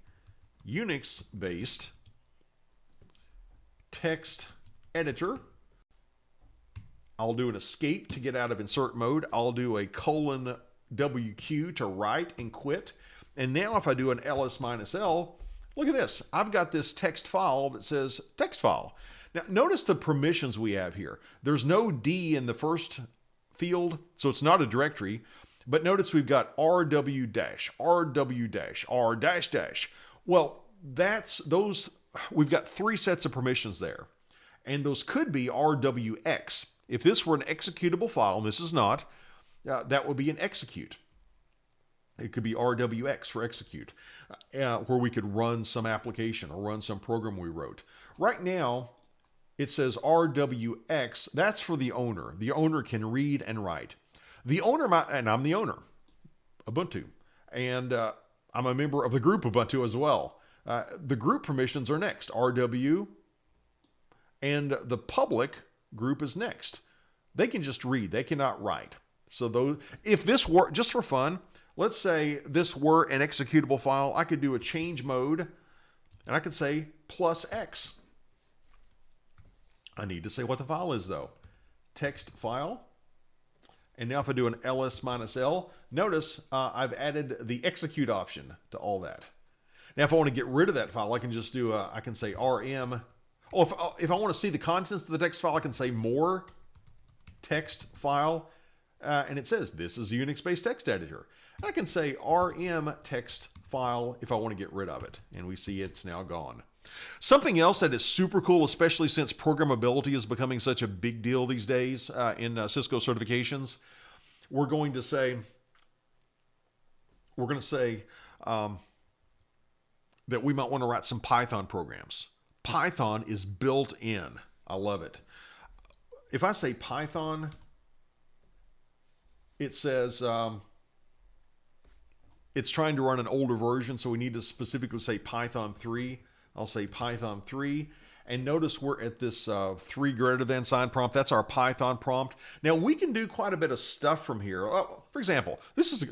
Unix-based text editor. I'll do an escape to get out of insert mode. I'll do a :WQ to write and quit. And now if I do an ls-l, look at this. I've got this text file that says text file. Now notice the permissions we have here. There's no D in the first field, so it's not a directory. But notice we've got rw dash, rw dash, r dash dash. Well, that's those. We've got 3 sets of permissions there, and those could be rwx. If this were an executable file, and this is not, that would be an execute. It could be rwx for execute, where we could run some application or run some program we wrote. Right now, it says rwx. That's for the owner. The owner can read and write. The owner, and I'm the owner, Ubuntu, and I'm a member of the group Ubuntu as well. The group permissions are next, RW, and the public group is next. They can just read, they cannot write. So those, if this were, just for fun, let's say this were an executable file, I could do a change mode, and I could say +X. I need to say what the file is though. Text file. And now if I do an ls-l, notice I've added the execute option to all that. Now if I want to get rid of that file, I can just do I can say rm. Oh, if I want to see the contents of the text file, I can say more text file. And it says this is a Unix-based text editor. And I can say rm text file if I want to get rid of it. And we see it's now gone. Something else that is super cool, especially since programmability is becoming such a big deal these days in Cisco certifications, we're going to say that we might want to write some Python programs. Python is built in. I love it. If I say Python, it says it's trying to run an older version, so we need to specifically say Python 3. I'll say Python 3, and notice we're at this 3 greater than sign prompt. That's our Python prompt. Now we can do quite a bit of stuff from here. For example, this is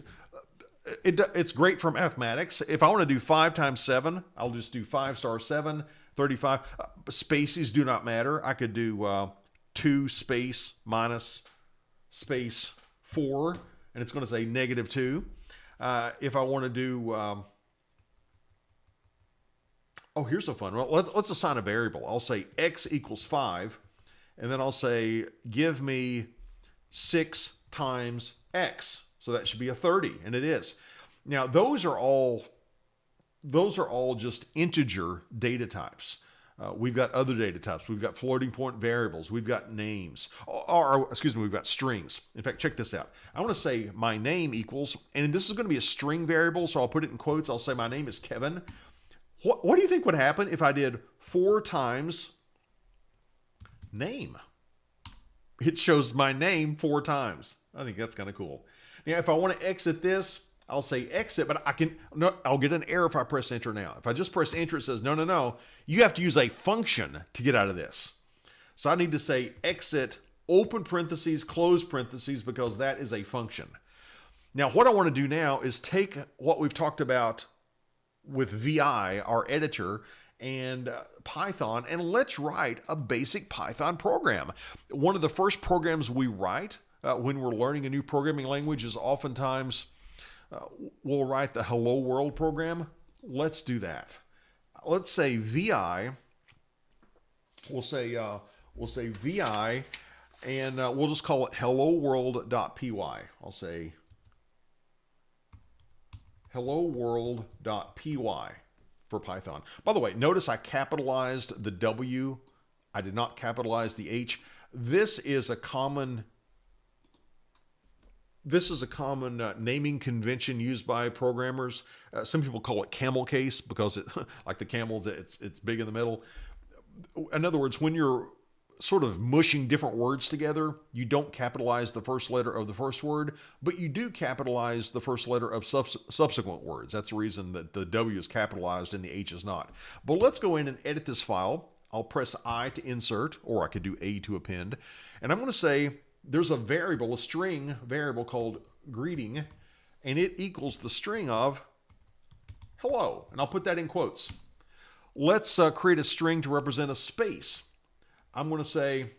it's great for mathematics. If I want to do 5 times 7, I'll just do 5 star 7, 35. Spaces do not matter. I could do 2 space minus space 4, and it's going to say -2. If I want to do oh, here's a fun one. Let's assign a variable. I'll say x equals 5, and then I'll say give me 6 times x. So that should be a 30, and it is. Now those are all just integer data types. We've got other data types. We've got floating point variables. We've got names. Or excuse me, we've got strings. In fact, check this out. I want to say my name equals, and this is going to be a string variable, so I'll put it in quotes. I'll say my name is Kevin. What do you think would happen if I did 4 times name? It shows my name 4 times. I think that's kind of cool. Now, if I want to exit this, I'll say exit, but I'll get an error if I press enter now. If I just press enter, it says, no, you have to use a function to get out of this. So I need to say exit, open parentheses, close parentheses, because that is a function. Now, what I want to do now is take what we've talked about with VI, our editor, and Python, and let's write a basic Python program. One of the first programs we write when we're learning a new programming language is oftentimes we'll write the Hello World program. Let's do that. Let's say VI. We'll say VI, and we'll just call it helloworld.py. I'll say helloworld.py for Python. By the way, notice I capitalized the W. I did not capitalize the H. This is a common naming convention used by programmers. Some people call it camel case because it, like the camels, it's big in the middle. In other words, when you're sort of mushing different words together, you don't capitalize the first letter of the first word, but you do capitalize the first letter of subsequent words. That's the reason that the W is capitalized and the H is not. But let's go in and edit this file. I'll press I to insert, or I could do A to append. And I'm going to say there's a variable, a string variable called greeting, and it equals the string of hello. And I'll put that in quotes. Let's create a string to represent a space. I'm going to say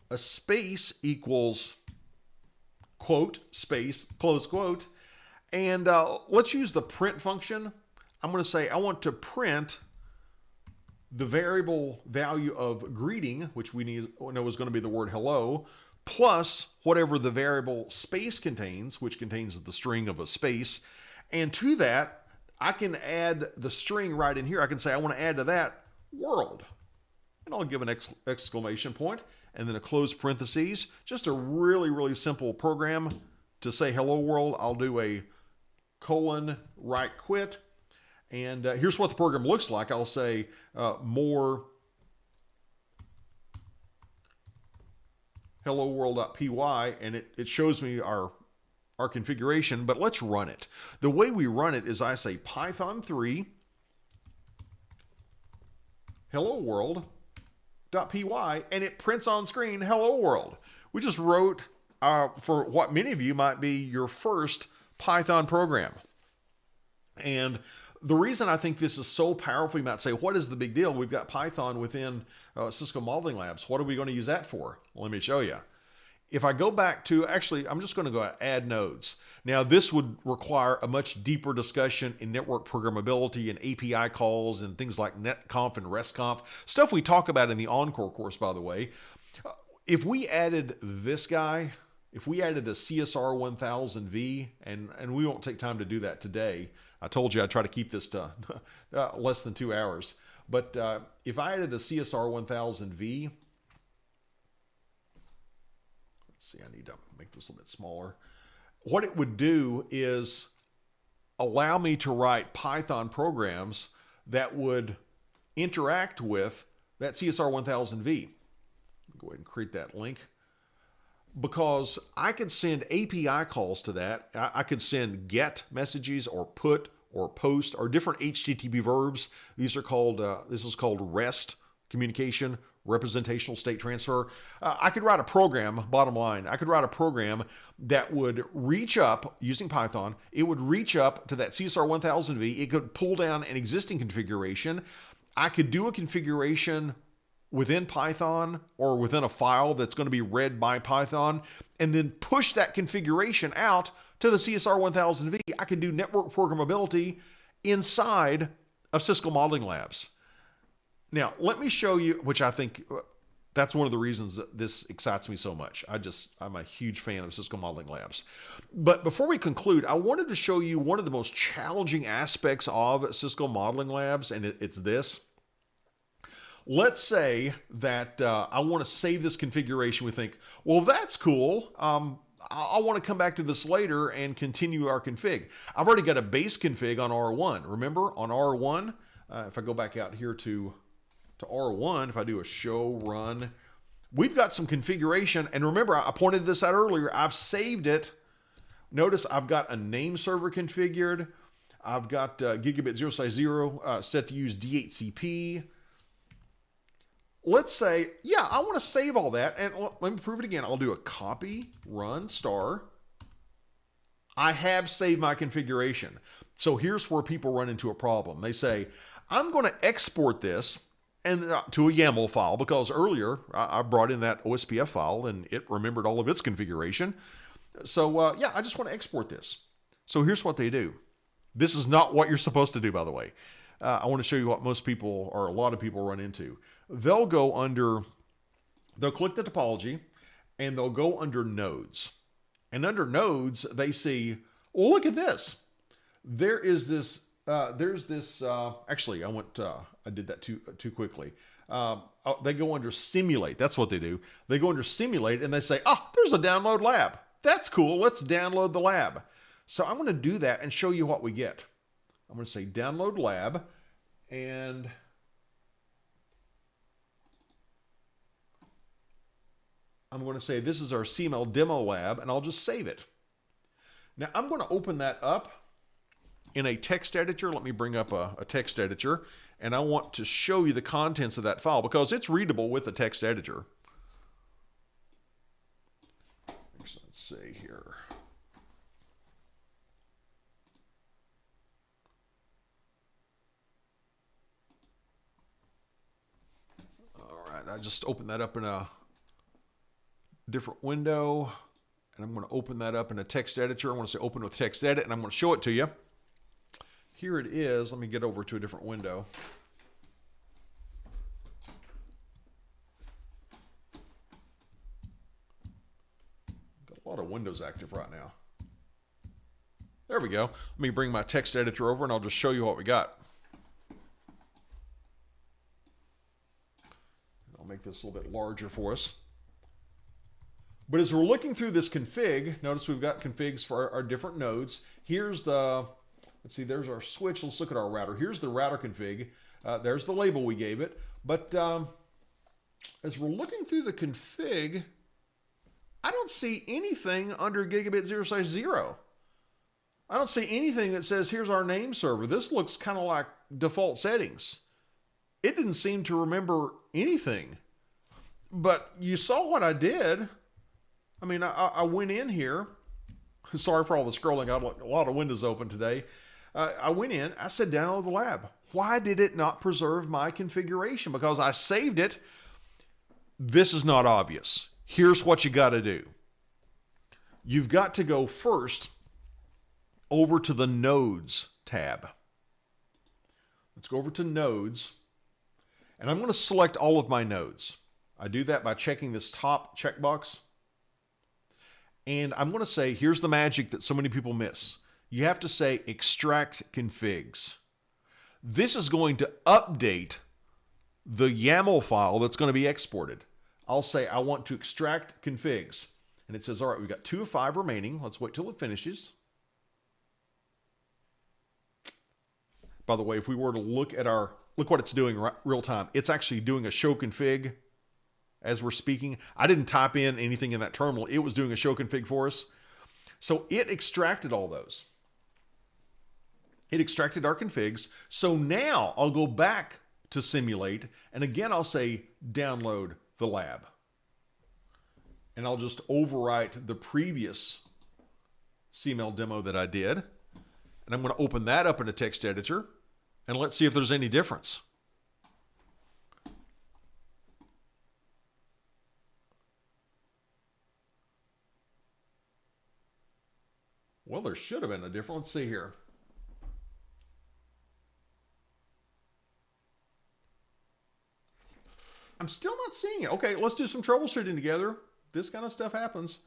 a space equals quote, space, close quote. And let's use the print function. I'm going to say I want to print the variable value of greeting, which we know is going to be the word hello, plus whatever the variable space contains, which contains the string of a space. And to that, I can add the string right in here. I can say I want to add to that world. And I'll give an exclamation point and then a closed parentheses. Just a really, really simple program to say hello world. I'll do a colon right quit. And here's what the program looks like. I'll say more hello world.py, and it shows me our configuration, but let's run it. The way we run it is I say Python 3 hello world.py, and it prints on screen hello world. We just wrote for what many of you might be your first Python program. And the reason I think this is so powerful, you might say, what is the big deal? We've got Python within Cisco Modeling Labs. What are we going to use that for? Well, let me show you. If I go back to, actually, I'm just going to go add nodes. Now, this would require a much deeper discussion in network programmability and API calls and things like netconf and restconf, stuff we talk about in the Encore course, by the way. If we added this guy, if we added a CSR 1000V, and we won't take time to do that today. I told you I'd try to keep this to less than 2 hours. But if I added a CSR 1000V, let's see, I need to make this a little bit smaller. What it would do is allow me to write Python programs that would interact with that CSR 1000V. Go ahead and create that link. Because I could send API calls to that. I could send get messages or put or post or different HTTP verbs. These are called, this is called REST communication, representational state transfer. I could write a program, bottom line, I could write a program that would reach up using Python. It would reach up to that CSR 1000V. It could pull down an existing configuration. I could do a configuration within Python or within a file that's going to be read by Python, and then push that configuration out to the CSR 1000V. I could do network programmability inside of Cisco Modeling Labs. Now, let me show you, which I think that's one of the reasons that this excites me so much. I'm a huge fan of Cisco Modeling Labs. But before we conclude, I wanted to show you one of the most challenging aspects of Cisco Modeling Labs, and it's this. Let's say that I want to save this configuration. We think, well, that's cool. I want to come back to this later and continue our config. I've already got a base config on R1. Remember, on R1, if I go back out here to R1, if I do a show run, we've got some configuration. And remember, I pointed this out earlier. I've saved it. Notice I've got a name server configured. I've got gigabit 0/0 set to use DHCP. Let's say, yeah, I want to save all that. And let me prove it again. I'll do a copy, run, star. I have saved my configuration. So here's where people run into a problem. They say, I'm going to export this and to a YAML file, because earlier I brought in that OSPF file and it remembered all of its configuration. So yeah, I just want to export this. So here's what they do. This is not what you're supposed to do, by the way. I want to show you what most people, or a lot of people, run into. They'll go under, they'll click the topology and they'll go under nodes. And under nodes, they see, well, look at this. There is this, there's this, actually, I did that too quickly. They go under simulate. That's what they do. They go under simulate and they say, oh, there's a download lab. That's cool. Let's download the lab. So I'm going to do that and show you what we get. I'm going to say download lab, and I'm going to say this is our CML demo lab, and I'll just save it. Now I'm going to open that up in a text editor. Let me bring up a text editor, and I want to show you the contents of that file because it's readable with a text editor. Let's see here. I just opened that up in a different window, and I'm going to open that up in a text editor. I want to say open with text edit, and I'm going to show it to you. Here it is. Let me get over to a different window. lot of windows active right now. There we go. Let me bring my text editor over and I'll just show you what we got. I'll make this a little bit larger for us. But as we're looking through this config, notice we've got configs for our different nodes. Here's the, let's see, there's our switch. Let's look at our router. Here's the router config. There's the label we gave it. But as we're looking through the config, I don't see anything under gigabit 0/0. I don't see anything that says, here's our name server. This looks kind of like default settings. It didn't seem to remember anything. But you saw what I did. I mean, I went in here. Sorry for all the scrolling. I got a lot of windows open today. I went in. I said, download the lab. Why did it not preserve my configuration? Because I saved it. This is not obvious. Here's what you got to do. You've got to go first over to the Nodes tab. Let's go over to Nodes. And I'm going to select all of my nodes. I do that by checking this top checkbox. And I'm going to say, here's the magic that so many people miss. You have to say extract configs. This is going to update the YAML file that's going to be exported. I'll say I want to extract configs. And it says, all right, we've got 2 of 5 remaining. Let's wait till it finishes. By the way, if we were to look at look what it's doing real time. It's actually doing a show config as we're speaking. I didn't type in anything in that terminal. It was doing a show config for us. So it extracted all those. It extracted our configs. So now I'll go back to simulate. And again, I'll say download the lab. And I'll just overwrite the previous CML demo that I did. And I'm going to open that up in a text editor. And let's see if there's any difference. Well, there should have been a difference. Let's see here. I'm still not seeing it. Okay, let's do some troubleshooting together. This kind of stuff happens.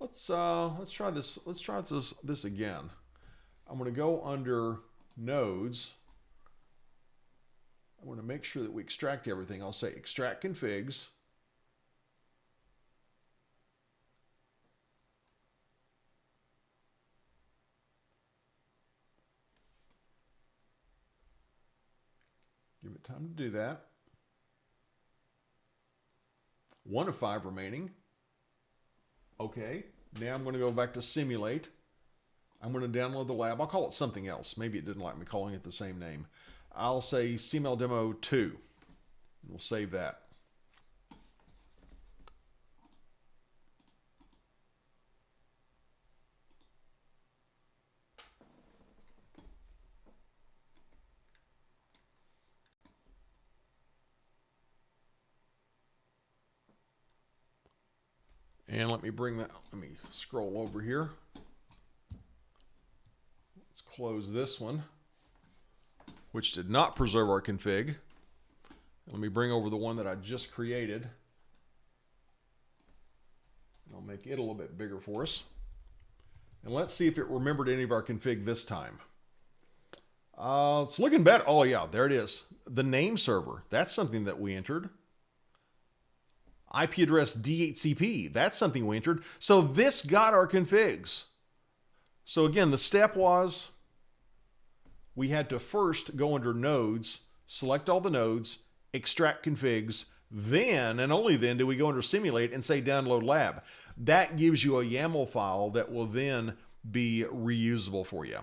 Let's try this. Let's try this again. I'm going to go under Nodes. I want to make sure that we extract everything. I'll say extract configs. Give it time to do that. 1 of 5 remaining. Okay, now I'm going to go back to simulate. I'm going to download the lab. I'll call it something else. Maybe it didn't like me calling it the same name. I'll say CML Demo 2. We'll save that. And let me scroll over here. Let's close this one, which did not preserve our config. Let me bring over the one that I just created. I'll make it a little bit bigger for us. And let's see if it remembered any of our config this time. It's looking better. Oh yeah, there it is. The name server, that's something that we entered. IP address D8CP, that's something we entered. So this got our configs. So again, the step was we had to first go under nodes, select all the nodes, extract configs, then, and only then, do we go under simulate and say download lab. That gives you a YAML file that will then be reusable for you.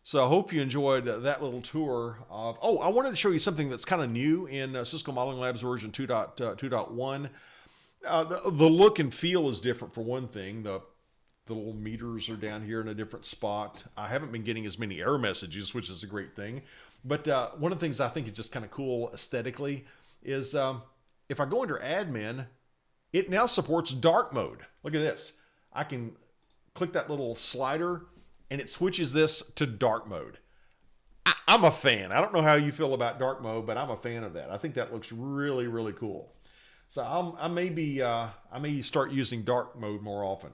So I hope you enjoyed that little tour of, I wanted to show you something that's kind of new in Cisco Modeling Labs version 2.1. The look and feel is different for one thing. The little meters are down here in a different spot. I haven't been getting as many error messages, which is a great thing. But one of the things I think is just kind of cool aesthetically is if I go under admin, it now supports dark mode. Look at this. I can click that little slider and it switches this to dark mode. I'm a fan. I don't know how you feel about dark mode, but I'm a fan of that. I think that looks really, really cool. So I may start using dark mode more often.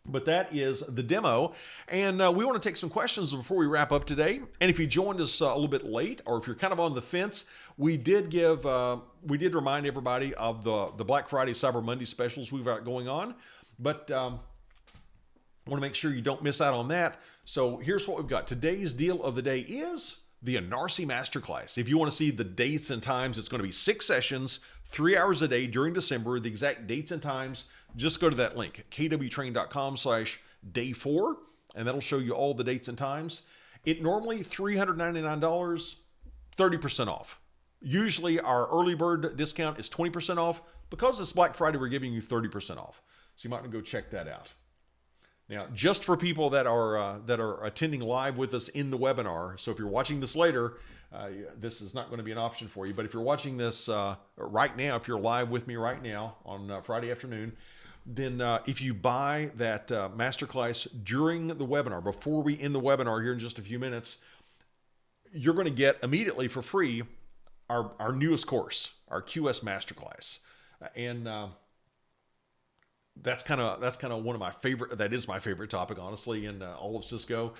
But that is the demo, and we want to take some questions before we wrap up today. And if you joined us a little bit late, or if you're kind of on the fence, we did remind everybody of the Black Friday, Cyber Monday specials we've got going on. But I want to make sure you don't miss out on that. So here's what we've got. Today's deal of the day is the Anarsi Masterclass. If you want to see the dates and times, it's going to be 6 sessions, 3 hours a day during December. The exact dates and times, just go to that link, kwtrain.com/day4, and that'll show you all the dates and times. It normally $399, 30% off. Usually our early bird discount is 20% off. Because it's Black Friday, we're giving you 30% off. So you might want to go check that out. Now, just for people that are attending live with us in the webinar, so if you're watching this later, this is not going to be an option for you. But if you're watching this right now, if you're live with me right now on Friday afternoon, then if you buy that masterclass during the webinar, before we end the webinar here in just a few minutes, you're going to get immediately for free our newest course, our QS Masterclass, and that's kind of one of my favorite. That is my favorite topic, honestly, in all of Cisco.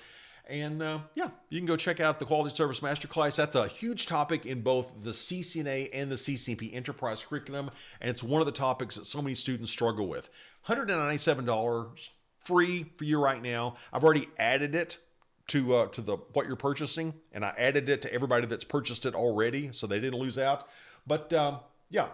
And yeah, you can go check out the Quality Service Masterclass. That's a huge topic in both the CCNA and the CCNP Enterprise curriculum, and it's one of the topics that so many students struggle with. $197 free for you right now. I've already added it to what you're purchasing, and I added it to everybody that's purchased it already, so they didn't lose out. But yeah,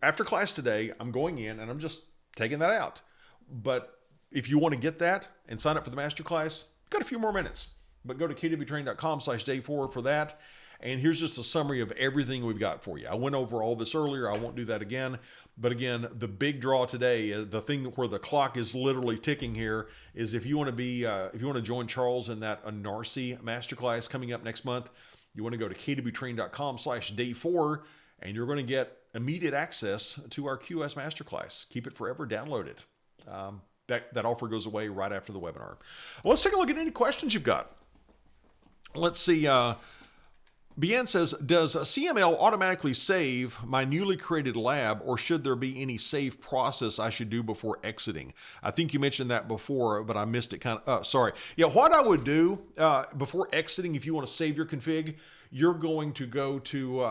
after class today, I'm going in and I'm just taking that out. But if you want to get that and sign up for the masterclass, got a few more minutes. But go to kwtrain.com/day4 for that. And here's just a summary of everything we've got for you. I went over all this earlier. I won't do that again. But again, the big draw today, the thing where the clock is literally ticking here, is if you want to join Charles in that Anarsi Masterclass coming up next month, you want to go to kwtrain.com/day4, and you're going to get immediate access to our QS Masterclass. Keep it forever. Download it. That offer goes away right after the webinar. Well, let's take a look at any questions you've got. Let's see. Bien says, does CML automatically save my newly created lab, or should there be any save process I should do before exiting? I think you mentioned that before, but I missed it sorry. Yeah, what I would do before exiting, if you want to save your config, you're going to go to,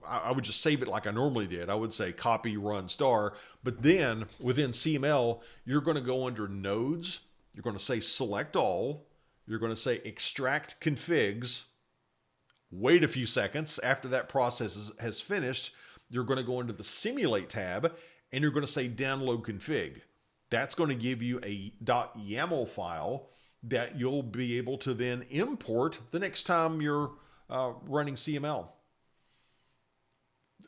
I would just save it like I normally did. I would say copy, run, star, but then within CML, you're going to go under nodes. You're going to say select all. You're going to say extract configs. Wait a few seconds. After that process has finished, you're going to go into the simulate tab and you're going to say download config. That's going to give you a .yaml file that you'll be able to then import the next time you're running CML.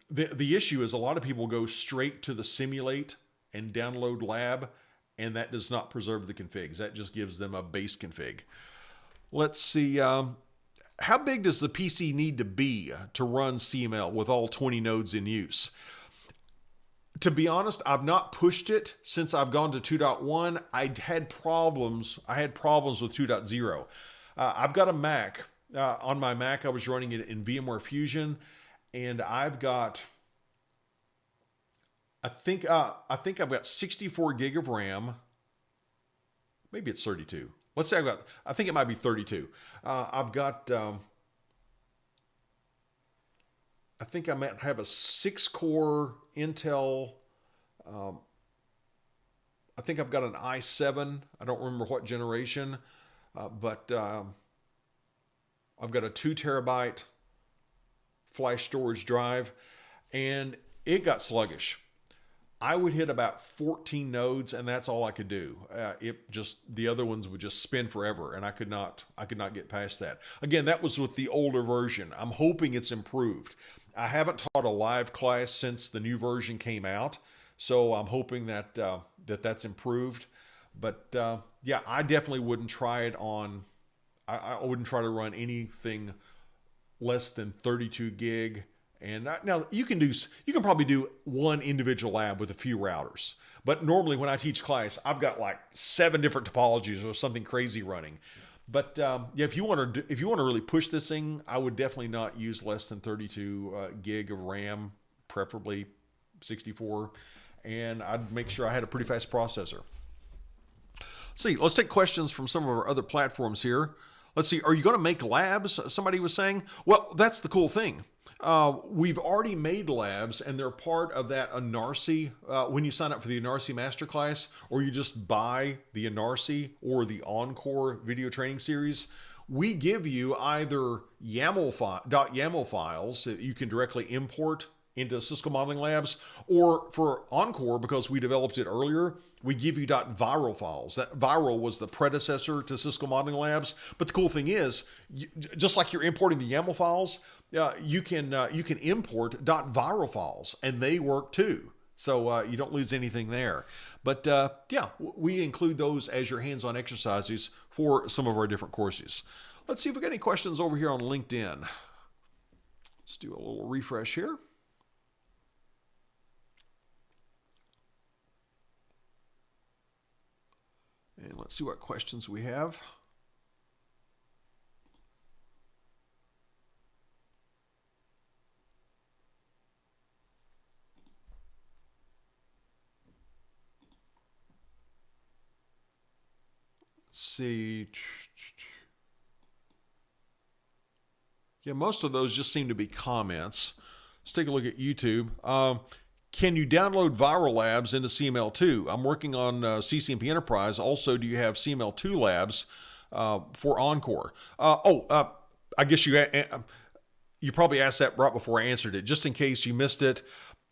The issue is a lot of people go straight to the simulate and download lab, and that does not preserve the configs. That just gives them a base config. Let's see. How big does the PC need to be to run CML with all 20 nodes in use? To be honest, I've not pushed it since I've gone to 2.1. I had problems with 2.0. I've got a Mac. On my Mac, I was running it in VMware Fusion, and I've got, I think I've got 64 gig of RAM. Maybe it's 32. Let's say I think it might be 32. I've got, I think I might have a 6-core Intel. I think I've got an i7. I don't remember what generation, but I've got a 2 terabyte flash storage drive, and it got sluggish. I would hit about 14 nodes, and that's all I could do. The other ones would just spin forever, and I could not get past that. Again, that was with the older version. I'm hoping it's improved. I haven't taught a live class since the new version came out, so I'm hoping that that's improved. But yeah, I definitely wouldn't try it on. I wouldn't try to run anything less than 32 gig. And now you can probably do one individual lab with a few routers. But normally when I teach class, I've got like 7 different topologies or something crazy running. But yeah, if you want to really push this thing, I would definitely not use less than 32 gig of RAM, preferably 64. And I'd make sure I had a pretty fast processor. See, let's take questions from some of our other platforms here. Let's see, are you going to make labs? Somebody was saying. Well, that's the cool thing. We've already made labs, and they're part of that Anarsi. When you sign up for the Anarsi Masterclass, or you just buy the Anarsi or the Encore video training series, we give you either .yaml files that you can directly import into Cisco Modeling Labs, or for Encore, because we developed it earlier, we give you .viral files. That Viral was the predecessor to Cisco Modeling Labs. But the cool thing is, just like you're importing the YAML files, you can import .viral files, and they work too. So you don't lose anything there. But yeah, we include those as your hands-on exercises for some of our different courses. Let's see if we got any questions over here on LinkedIn. Let's do a little refresh here. And let's see what questions we have. Let's see. Yeah, most of those just seem to be comments. Let's take a look at YouTube. Can you download Viral Labs into CML2? I'm working on CCNP Enterprise. Also, do you have CML2 Labs for Encore? I guess you probably asked that right before I answered it. Just in case you missed it,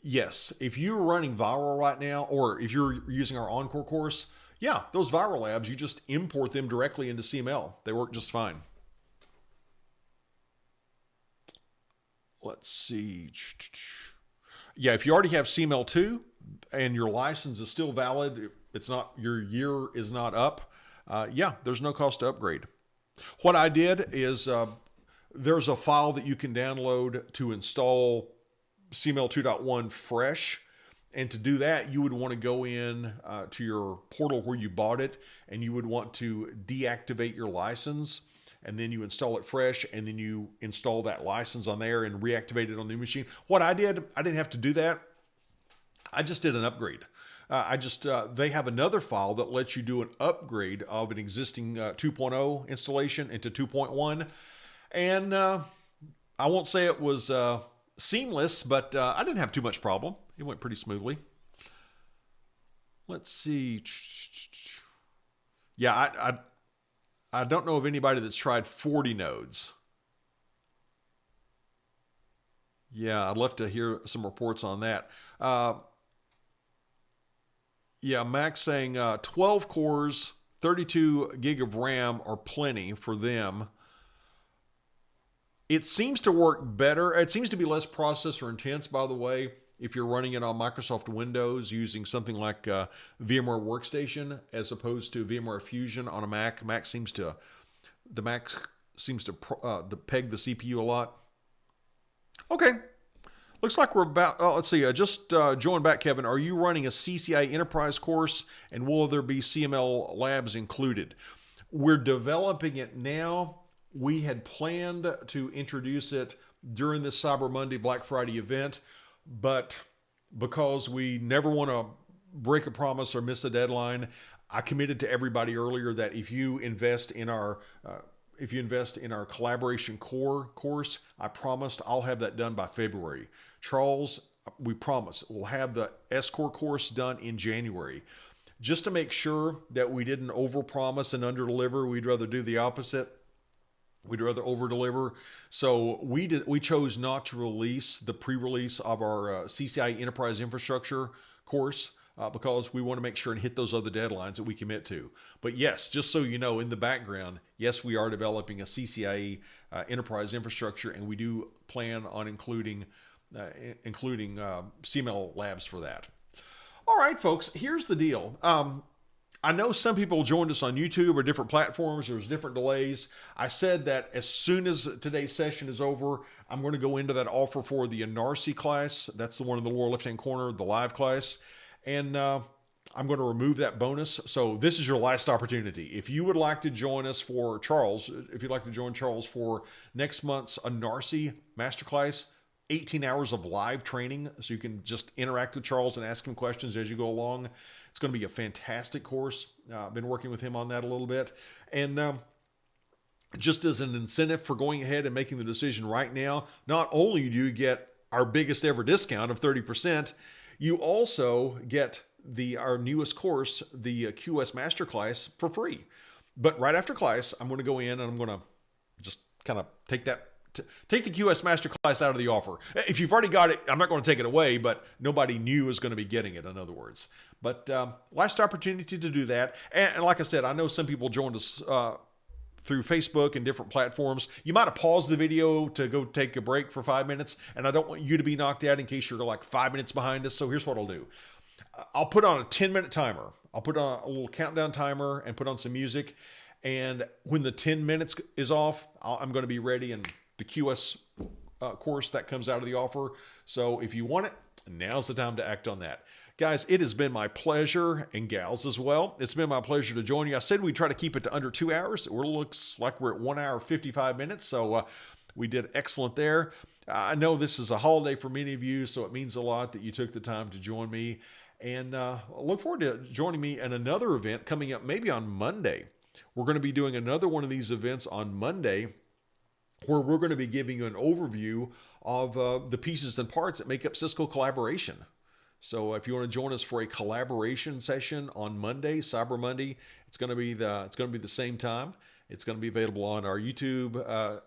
yes. If you're running Viral right now, or if you're using our Encore course, yeah, those Viral Labs, you just import them directly into CML. They work just fine. Let's see. Yeah, if you already have CML2 and your license is still valid, it's not, your year is not up, yeah, there's no cost to upgrade. What I did is there's a file that you can download to install CML 2.1 fresh. And to do that, you would want to go in to your portal where you bought it, and you would want to deactivate your license. And then you install it fresh, and then you install that license on there and reactivate it on the machine. What I did, I didn't have to do that. I just did an upgrade. They have another file that lets you do an upgrade of an existing 2.0 installation into 2.1. And I won't say it was seamless, but I didn't have too much problem. It went pretty smoothly. Let's see. Yeah, I don't know of anybody that's tried 40 nodes. Yeah, I'd love to hear some reports on that. Yeah, Max saying 12 cores, 32 gig of RAM are plenty for them. It seems to work better. It seems to be less processor intense, by the way, if you're running it on Microsoft Windows using something like VMware Workstation as opposed to VMware Fusion on a Mac. The Mac seems to peg the CPU a lot. Okay. Looks like we're about, let's see, just join back, Kevin. Are you running a CCI Enterprise course, and will there be CML labs included? We're developing it now. We had planned to introduce it during the Cyber Monday Black Friday event, but because we never want to break a promise or miss a deadline, I committed to everybody earlier that if you invest in our collaboration core course, I promised I'll have that done by February. Charles, we promise we'll have the S-Core course done in January. Just to make sure that we didn't overpromise and underdeliver, we'd rather do the opposite. We'd rather over-deliver. So we chose not to release the pre-release of our CCI Enterprise Infrastructure course because we want to make sure and hit those other deadlines that we commit to. But yes, just so you know, in the background, yes, we are developing a CCIE Enterprise Infrastructure, and we do plan on including CML labs for that. All right, folks, here's the deal. I know some people joined us on YouTube or different platforms. There's different delays. I said that as soon as today's session is over, I'm going to go into that offer for the Anarsi class. That's the one in the lower left-hand corner, the live class. And I'm going to remove that bonus. So this is your last opportunity. If you would like to join us for Charles, if you'd like to join Charles for next month's Anarsi Masterclass, 18 hours of live training, so you can just interact with Charles and ask him questions as you go along, It's going to be a fantastic course. I've been working with him on that a little bit. And just as an incentive for going ahead and making the decision right now, not only do you get our biggest ever discount of 30%, you also get our newest course, the QS Masterclass, for free. But right after class, I'm going to go in and I'm going to just kind of take the QS Masterclass out of the offer. If you've already got it, I'm not going to take it away, but nobody new is going to be getting it, in other words. But last opportunity to do that. And like I said, I know some people joined us through Facebook and different platforms. You might have paused the video to go take a break for 5 minutes, and I don't want you to be knocked out in case you're like 5 minutes behind us. So here's what I'll do. I'll put on a 10-minute timer. I'll put on a little countdown timer and put on some music. And when the 10 minutes is off, I'm going to be ready, and the QS course that comes out of the offer. So if you want it, now's the time to act on that. Guys, it has been my pleasure, and gals as well. It's been my pleasure to join you. I said we'd try to keep it to under 2 hours. It looks like we're at 1 hour, 55 minutes. So we did excellent there. I know this is a holiday for many of you, so it means a lot that you took the time to join me. And look forward to joining me in another event coming up maybe on Monday. We're going to be doing another one of these events on Monday where we're going to be giving you an overview of the pieces and parts that make up Cisco Collaboration. So if you want to join us for a collaboration session on Monday, Cyber Monday, it's going to be the same time. It's going to be available on our YouTube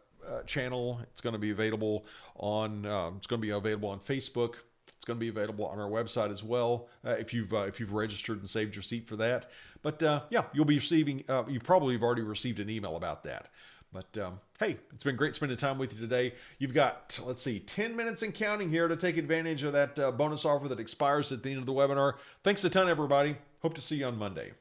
channel. It's going to be available on Facebook. It's going to be available on our website as well if you've registered and saved your seat for that. But yeah, you'll be receiving. You probably have already received an email about that. But hey, it's been great spending time with you today. You've got, let's see, 10 minutes and counting here to take advantage of that bonus offer that expires at the end of the webinar. Thanks a ton, everybody. Hope to see you on Monday.